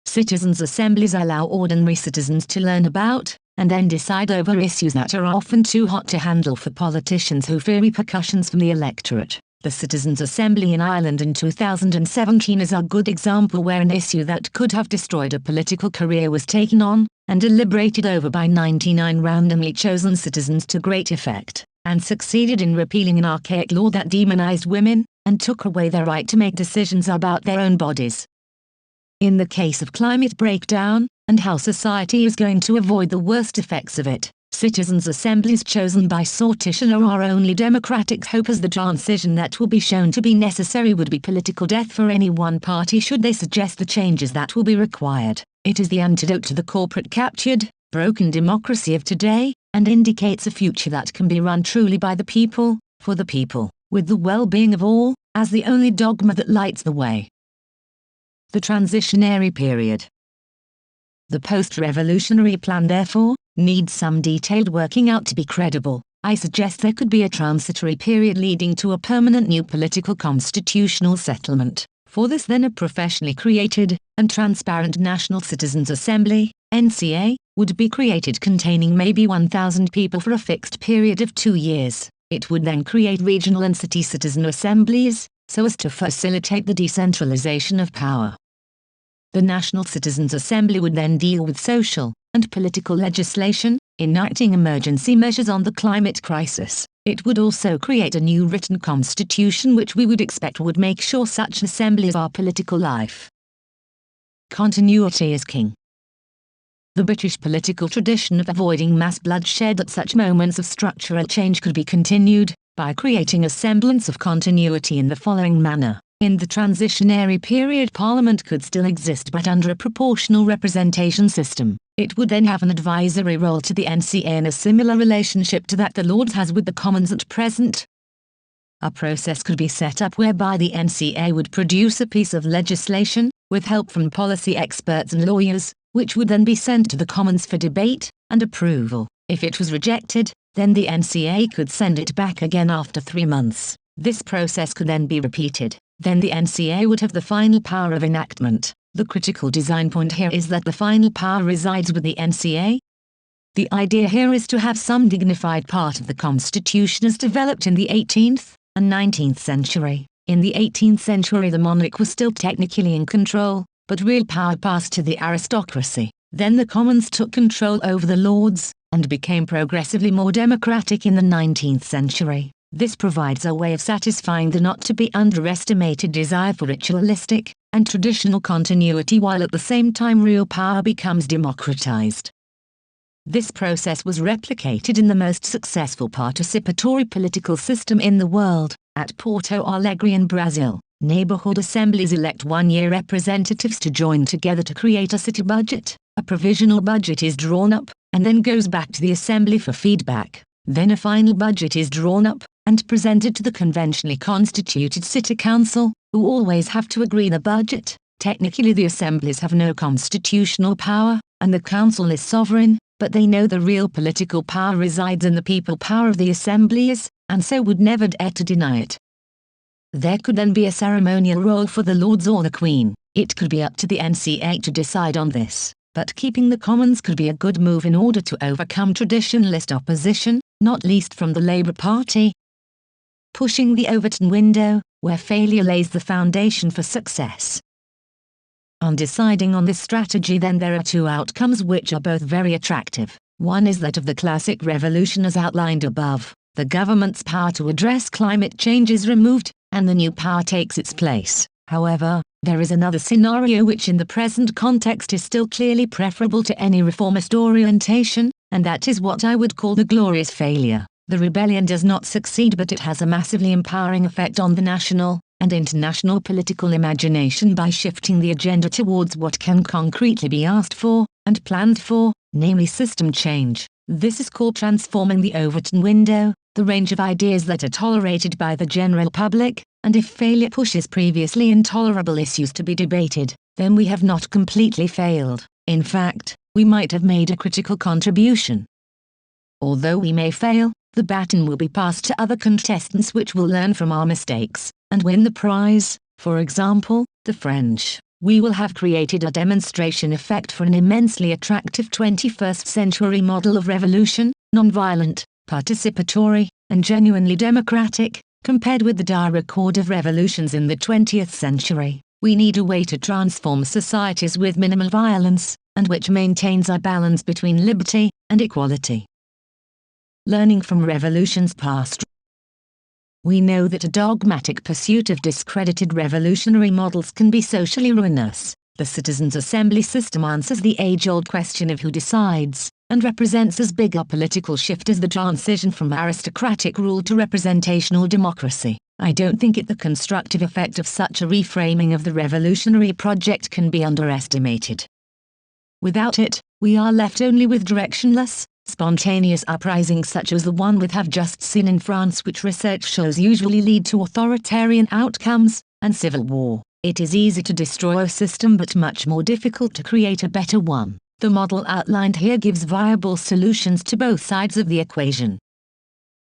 Speaker 1: Citizens' assemblies allow ordinary citizens to learn about and then decide over issues that are often too hot to handle for politicians who fear repercussions from the electorate. The Citizens' Assembly in Ireland in 2017 is a good example where an issue that could have destroyed a political career was taken on and deliberated over by 99 randomly chosen citizens to great effect, and succeeded in repealing an archaic law that demonized women and took away their right to make decisions about their own bodies. In the case of climate breakdown, and how society is going to avoid the worst effects of it, citizens' assemblies chosen by sortition are our only democratic hope, as the transition that will be shown to be necessary would be political death for any one party should they suggest the changes that will be required. It is the antidote to the corporate captured, broken democracy of today, and indicates a future that can be run truly by the people, for the people, with the well-being of all, as the only dogma that lights the way. The transitionary period. The post-revolutionary plan, therefore, needs some detailed working out to be credible. I suggest there could be a transitory period leading to a permanent new political constitutional settlement. For this, then, a professionally created and transparent National Citizens' Assembly, NCA, would be created containing maybe 1,000 people for a fixed period of 2 years. It would then create regional and city citizen assemblies, so as to facilitate the decentralization of power. The National Citizens' Assembly would then deal with social and political legislation, enacting emergency measures on the climate crisis. It would also create a new written constitution which we would expect would make sure such assemblies are political life. Continuity is king. The British political tradition of avoiding mass bloodshed at such moments of structural change could be continued by creating a semblance of continuity in the following manner. In the transitionary period, Parliament could still exist but under a proportional representation system. It would then have an advisory role to the NCA in a similar relationship to that the Lords has with the Commons at present. A process could be set up whereby the NCA would produce a piece of legislation, with help from policy experts and lawyers, which would then be sent to the Commons for debate and approval. If it was rejected, then the NCA could send it back again after 3 months. This process could then be repeated. Then the NCA would have the final power of enactment. The critical design point here is that the final power resides with the NCA. The idea here is to have some dignified part of the Constitution as developed in the 18th and 19th century. In the 18th century the monarch was still technically in control, but real power passed to the aristocracy. Then the Commons took control over the Lords, and became progressively more democratic in the 19th century. This provides a way of satisfying the not to be underestimated desire for ritualistic and traditional continuity while at the same time real power becomes democratized. This process was replicated in the most successful participatory political system in the world, at Porto Alegre in Brazil. Neighborhood assemblies elect one-year representatives to join together to create a city budget. A provisional budget is drawn up, and then goes back to the assembly for feedback. Then a final budget is drawn up, and presented to the conventionally constituted city council, who always have to agree the budget. Technically the assemblies have no constitutional power, and the council is sovereign, but they know the real political power resides in the people power of the assemblies, and so would never dare to deny it. There could then be a ceremonial role for the Lords or the Queen. It could be up to the NCA to decide on this, but keeping the Commons could be a good move in order to overcome traditionalist opposition, not least from the Labour Party. Pushing the Overton window, where failure lays the foundation for success. On deciding on this strategy then there are two outcomes which are both very attractive. One is that of the classic revolution as outlined above. The government's power to address climate change is removed, and the new power takes its place. However, there is another scenario which in the present context is still clearly preferable to any reformist orientation, and that is what I would call the glorious failure. The rebellion does not succeed but it has a massively empowering effect on the national and international political imagination by shifting the agenda towards what can concretely be asked for and planned for, namely system change. This is called transforming the Overton window, the range of ideas that are tolerated by the general public, and if failure pushes previously intolerable issues to be debated, then we have not completely failed. In fact, we might have made a critical contribution. Although we may fail, the baton will be passed to other contestants which will learn from our mistakes and win the prize. For example, the French. We will have created a demonstration effect for an immensely attractive 21st century model of revolution, non-violent, participatory, and genuinely democratic, compared with the dire record of revolutions in the 20th century. We need a way to transform societies with minimal violence, and which maintains a balance between liberty and equality. Learning from revolutions past. We know that a dogmatic pursuit of discredited revolutionary models can be socially ruinous. The Citizens' Assembly system answers the age-old question of who decides, and represents as big a political shift as the transition from aristocratic rule to representational democracy. I don't think the constructive effect of such a reframing of the revolutionary project can be underestimated. Without it, we are left only with directionless, spontaneous uprisings such as the one we have just seen in France, which research shows usually lead to authoritarian outcomes and civil war. It is easy to destroy a system but much more difficult to create a better one. The model outlined here gives viable solutions to both sides of the equation.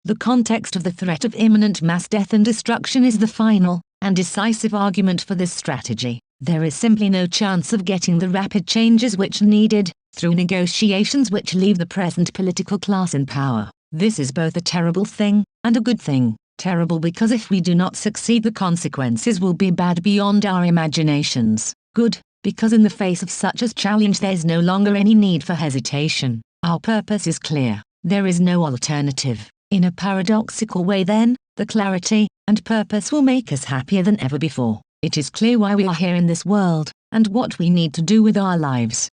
Speaker 1: The context of the threat of imminent mass death and destruction is the final and decisive argument for this strategy. There is simply no chance of getting the rapid changes which are needed through negotiations which leave the present political class in power. This is both a terrible thing and a good thing. Terrible because if we do not succeed the consequences will be bad beyond our imaginations. Good, because in the face of such a challenge there is no longer any need for hesitation. Our purpose is clear. There is no alternative. In a paradoxical way then, the clarity and purpose will make us happier than ever before. It is clear why we are here in this world, and what we need to do with our lives.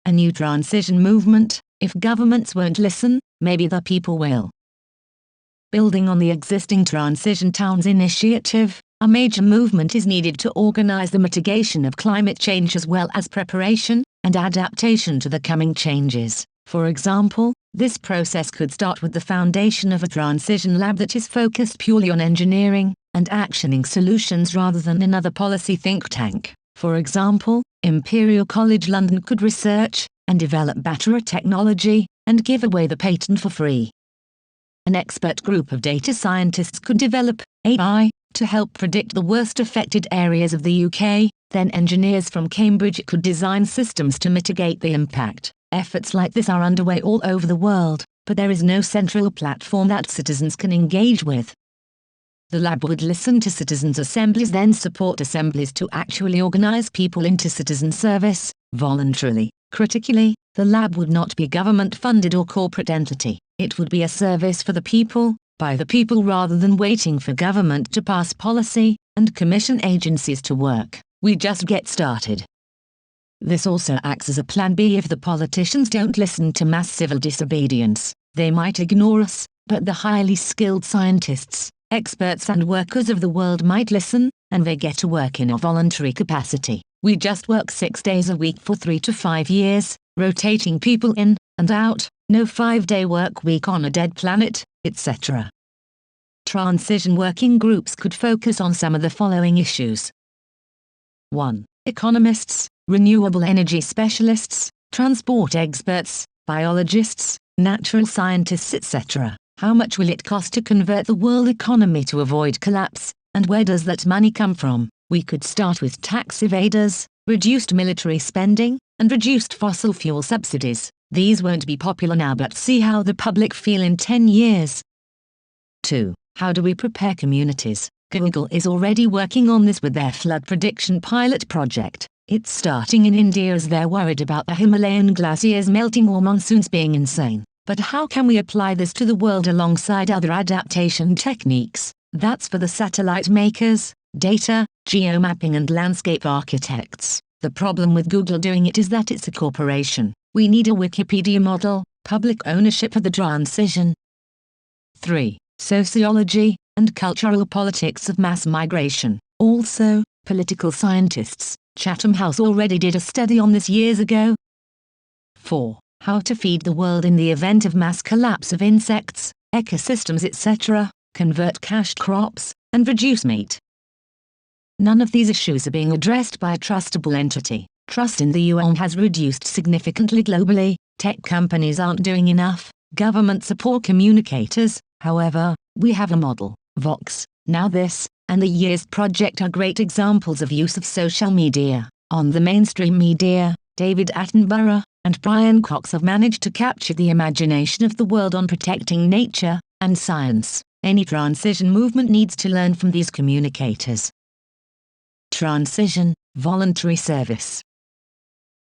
Speaker 1: A new transition movement. If governments won't listen, maybe the people will. Building on the existing Transition Towns initiative, a major movement is needed to organize the mitigation of climate change as well as preparation and adaptation to the coming changes. For example, this process could start with the foundation of a transition lab that is focused purely on engineering and actioning solutions rather than another policy think tank. For example, Imperial College London could research and develop battery technology and give away the patent for free. An expert group of data scientists could develop AI to help predict the worst affected areas of the UK, then engineers from Cambridge could design systems to mitigate the impact. Efforts like this are underway all over the world, but there is no central platform that citizens can engage with. The lab would listen to citizens' assemblies, then support assemblies to actually organize people into citizen service, voluntarily. Critically, the lab would not be government-funded or corporate entity. It would be a service for the people, by the people rather than waiting for government to pass policy and commission agencies to work. We just get started. This also acts as a plan B if the politicians don't listen to mass civil disobedience. They might ignore us, but the highly skilled scientists, experts and workers of the world might listen, and they get to work in a voluntary capacity. We just work 6 days a week for 3 to 5 years, rotating people in and out, no 5-day work week on a dead planet, etc. Transition working groups could focus on some of the following issues. 1. Economists, renewable energy specialists, transport experts, biologists, natural scientists, etc. How much will it cost to convert the world economy to avoid collapse, and where does that money come from? We could start with tax evaders, reduced military spending, and reduced fossil fuel subsidies. These won't be popular now, but see how the public feel in 10 years. 2. How do we prepare communities? Google is already working on this with their flood prediction pilot project. It's starting in India as they're worried about the Himalayan glaciers melting or monsoons being insane. But how can we apply this to the world alongside other adaptation techniques? That's for the satellite makers, data, geomapping and landscape architects. The problem with Google doing it is that it's a corporation. We need a Wikipedia model, public ownership of the transition. 3. Sociology and cultural politics of mass migration. Also, political scientists. Chatham House already did a study on this years ago. 4. How to feed the world in the event of mass collapse of insects, ecosystems, etc., convert cash crops, and reduce meat. None of these issues are being addressed by a trustable entity. Trust in the UN has reduced significantly globally, tech companies aren't doing enough, governments are poor communicators. However, we have a model. Vox, Now This, and the Years Project are great examples of use of social media. On the mainstream media, David Attenborough and Brian Cox have managed to capture the imagination of the world on protecting nature and science. Any transition movement needs to learn from these communicators. Transition, voluntary service.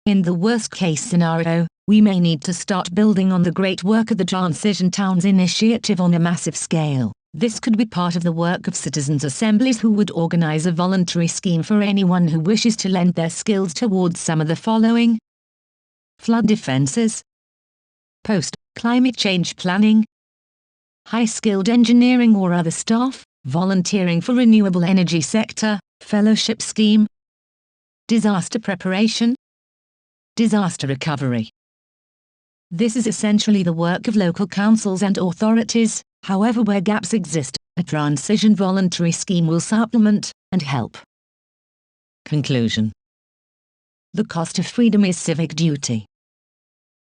Speaker 1: In the worst-case scenario, we may need to start building on the great work of the Transition Towns initiative on a massive scale. This could be part of the work of citizens' assemblies who would organize a voluntary scheme for anyone who wishes to lend their skills towards some of the following: flood defenses, post-climate change planning, high-skilled engineering or other staff, volunteering for renewable energy sector, fellowship scheme, disaster preparation, disaster recovery. This is essentially the work of local councils and authorities. However, where gaps exist, a transition voluntary scheme will supplement and help. Conclusion. The cost of freedom is civic duty.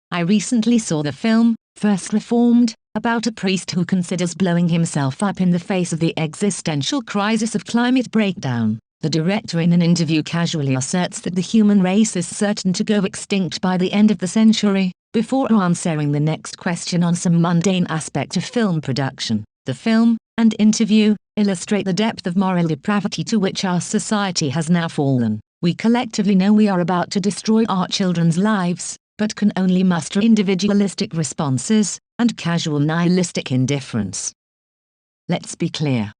Speaker 1: I recently saw the film, First Reformed, about a priest who considers blowing himself up in the face of the existential crisis of climate breakdown. The director in an interview casually asserts that the human race is certain to go extinct by the end of the century, before answering the next question on some mundane aspect of film production. The film and interview illustrate the depth of moral depravity to which our society has now fallen. We collectively know we are about to destroy our children's lives, but can only muster individualistic responses and casual nihilistic indifference. Let's be clear.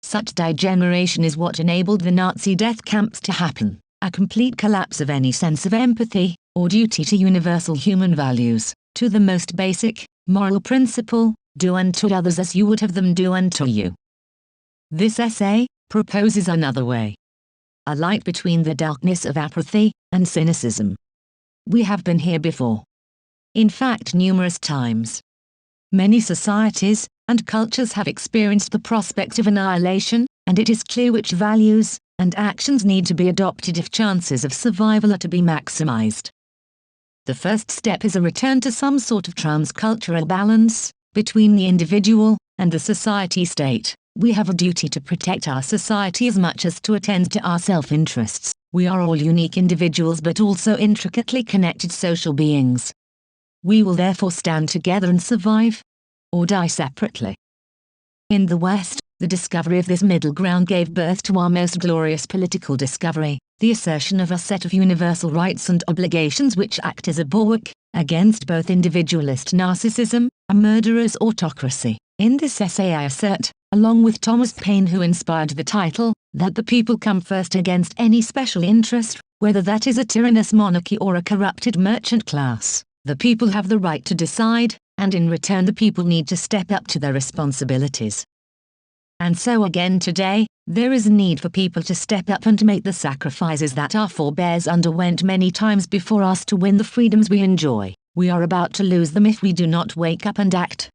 Speaker 1: Such degeneration is what enabled the Nazi death camps to happen, a complete collapse of any sense of empathy or duty to universal human values, to the most basic, moral principle, do unto others as you would have them do unto you. This essay proposes another way. A light between the darkness of apathy and cynicism. We have been here before. In fact, numerous times. Many societies and cultures have experienced the prospect of annihilation, and it is clear which values and actions need to be adopted if chances of survival are to be maximized. The first step is a return to some sort of transcultural balance between the individual and the society state. We have a duty to protect our society as much as to attend to our self-interests. We are all unique individuals but also intricately connected social beings. We will therefore stand together and survive, or die separately. In the West, the discovery of this middle ground gave birth to our most glorious political discovery, the assertion of a set of universal rights and obligations which act as a bulwark against both individualist narcissism and murderous autocracy. In this essay I assert, along with Thomas Paine who inspired the title, that the people come first against any special interest, whether that is a tyrannous monarchy or a corrupted merchant class. The people have the right to decide, and in return the people need to step up to their responsibilities. And so again today, there is a need for people to step up and make the sacrifices that our forebears underwent many times before us to win the freedoms we enjoy. We are about to lose them if we do not wake up and act.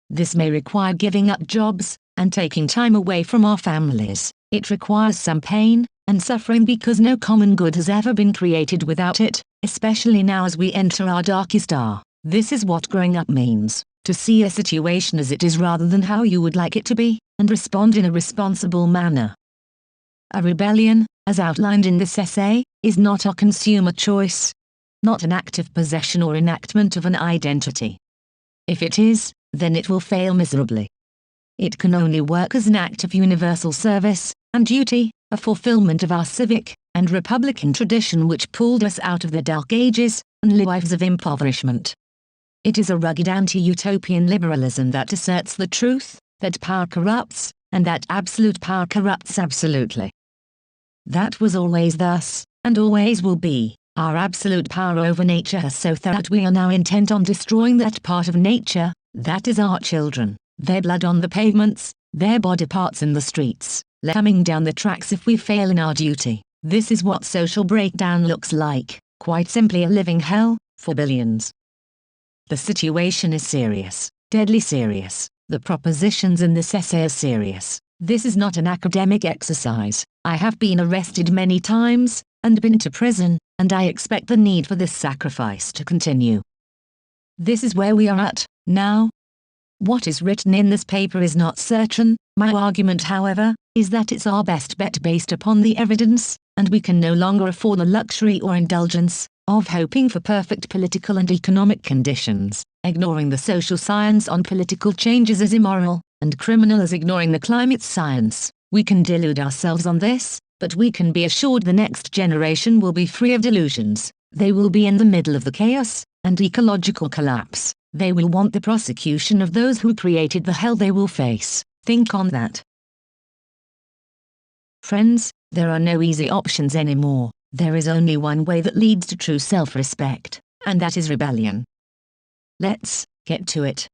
Speaker 1: This may require giving up jobs and taking time away from our families. It requires some pain and suffering because no common good has ever been created without it, especially now as we enter our darkest hour. This is what growing up means, to see a situation as it is rather than how you would like it to be, and respond in a responsible manner. A rebellion, as outlined in this essay, is not a consumer choice, not an active possession or enactment of an identity. If it is, then it will fail miserably. It can only work as an act of universal service and duty, a fulfillment of our civic and republican tradition which pulled us out of the dark ages and lives of impoverishment. It is a rugged anti-utopian liberalism that asserts the truth, that power corrupts, and that absolute power corrupts absolutely. That was always thus, and always will be. Our absolute power over nature has so that we are now intent on destroying that part of nature, that is our children, their blood on the pavements, their body parts in the streets, coming down the tracks if we fail in our duty. This is what social breakdown looks like, quite simply a living hell, for billions. The situation is serious, deadly serious. The propositions in this essay are serious. This is not an academic exercise. I have been arrested many times, and been to prison, and I expect the need for this sacrifice to continue. This is where we are at, now. What is written in this paper is not certain. My argument, however, is that it's our best bet based upon the evidence, and we can no longer afford the luxury or indulgence of hoping for perfect political and economic conditions. Ignoring the social science on political changes is immoral, and criminal as ignoring the climate science. We can delude ourselves on this, but we can be assured the next generation will be free of delusions. They will be in the middle of the chaos and ecological collapse. They will want the prosecution of those who created the hell they will face. Think on that. Friends, there are no easy options anymore. There is only one way that leads to true self-respect, and that is rebellion. Let's get to it.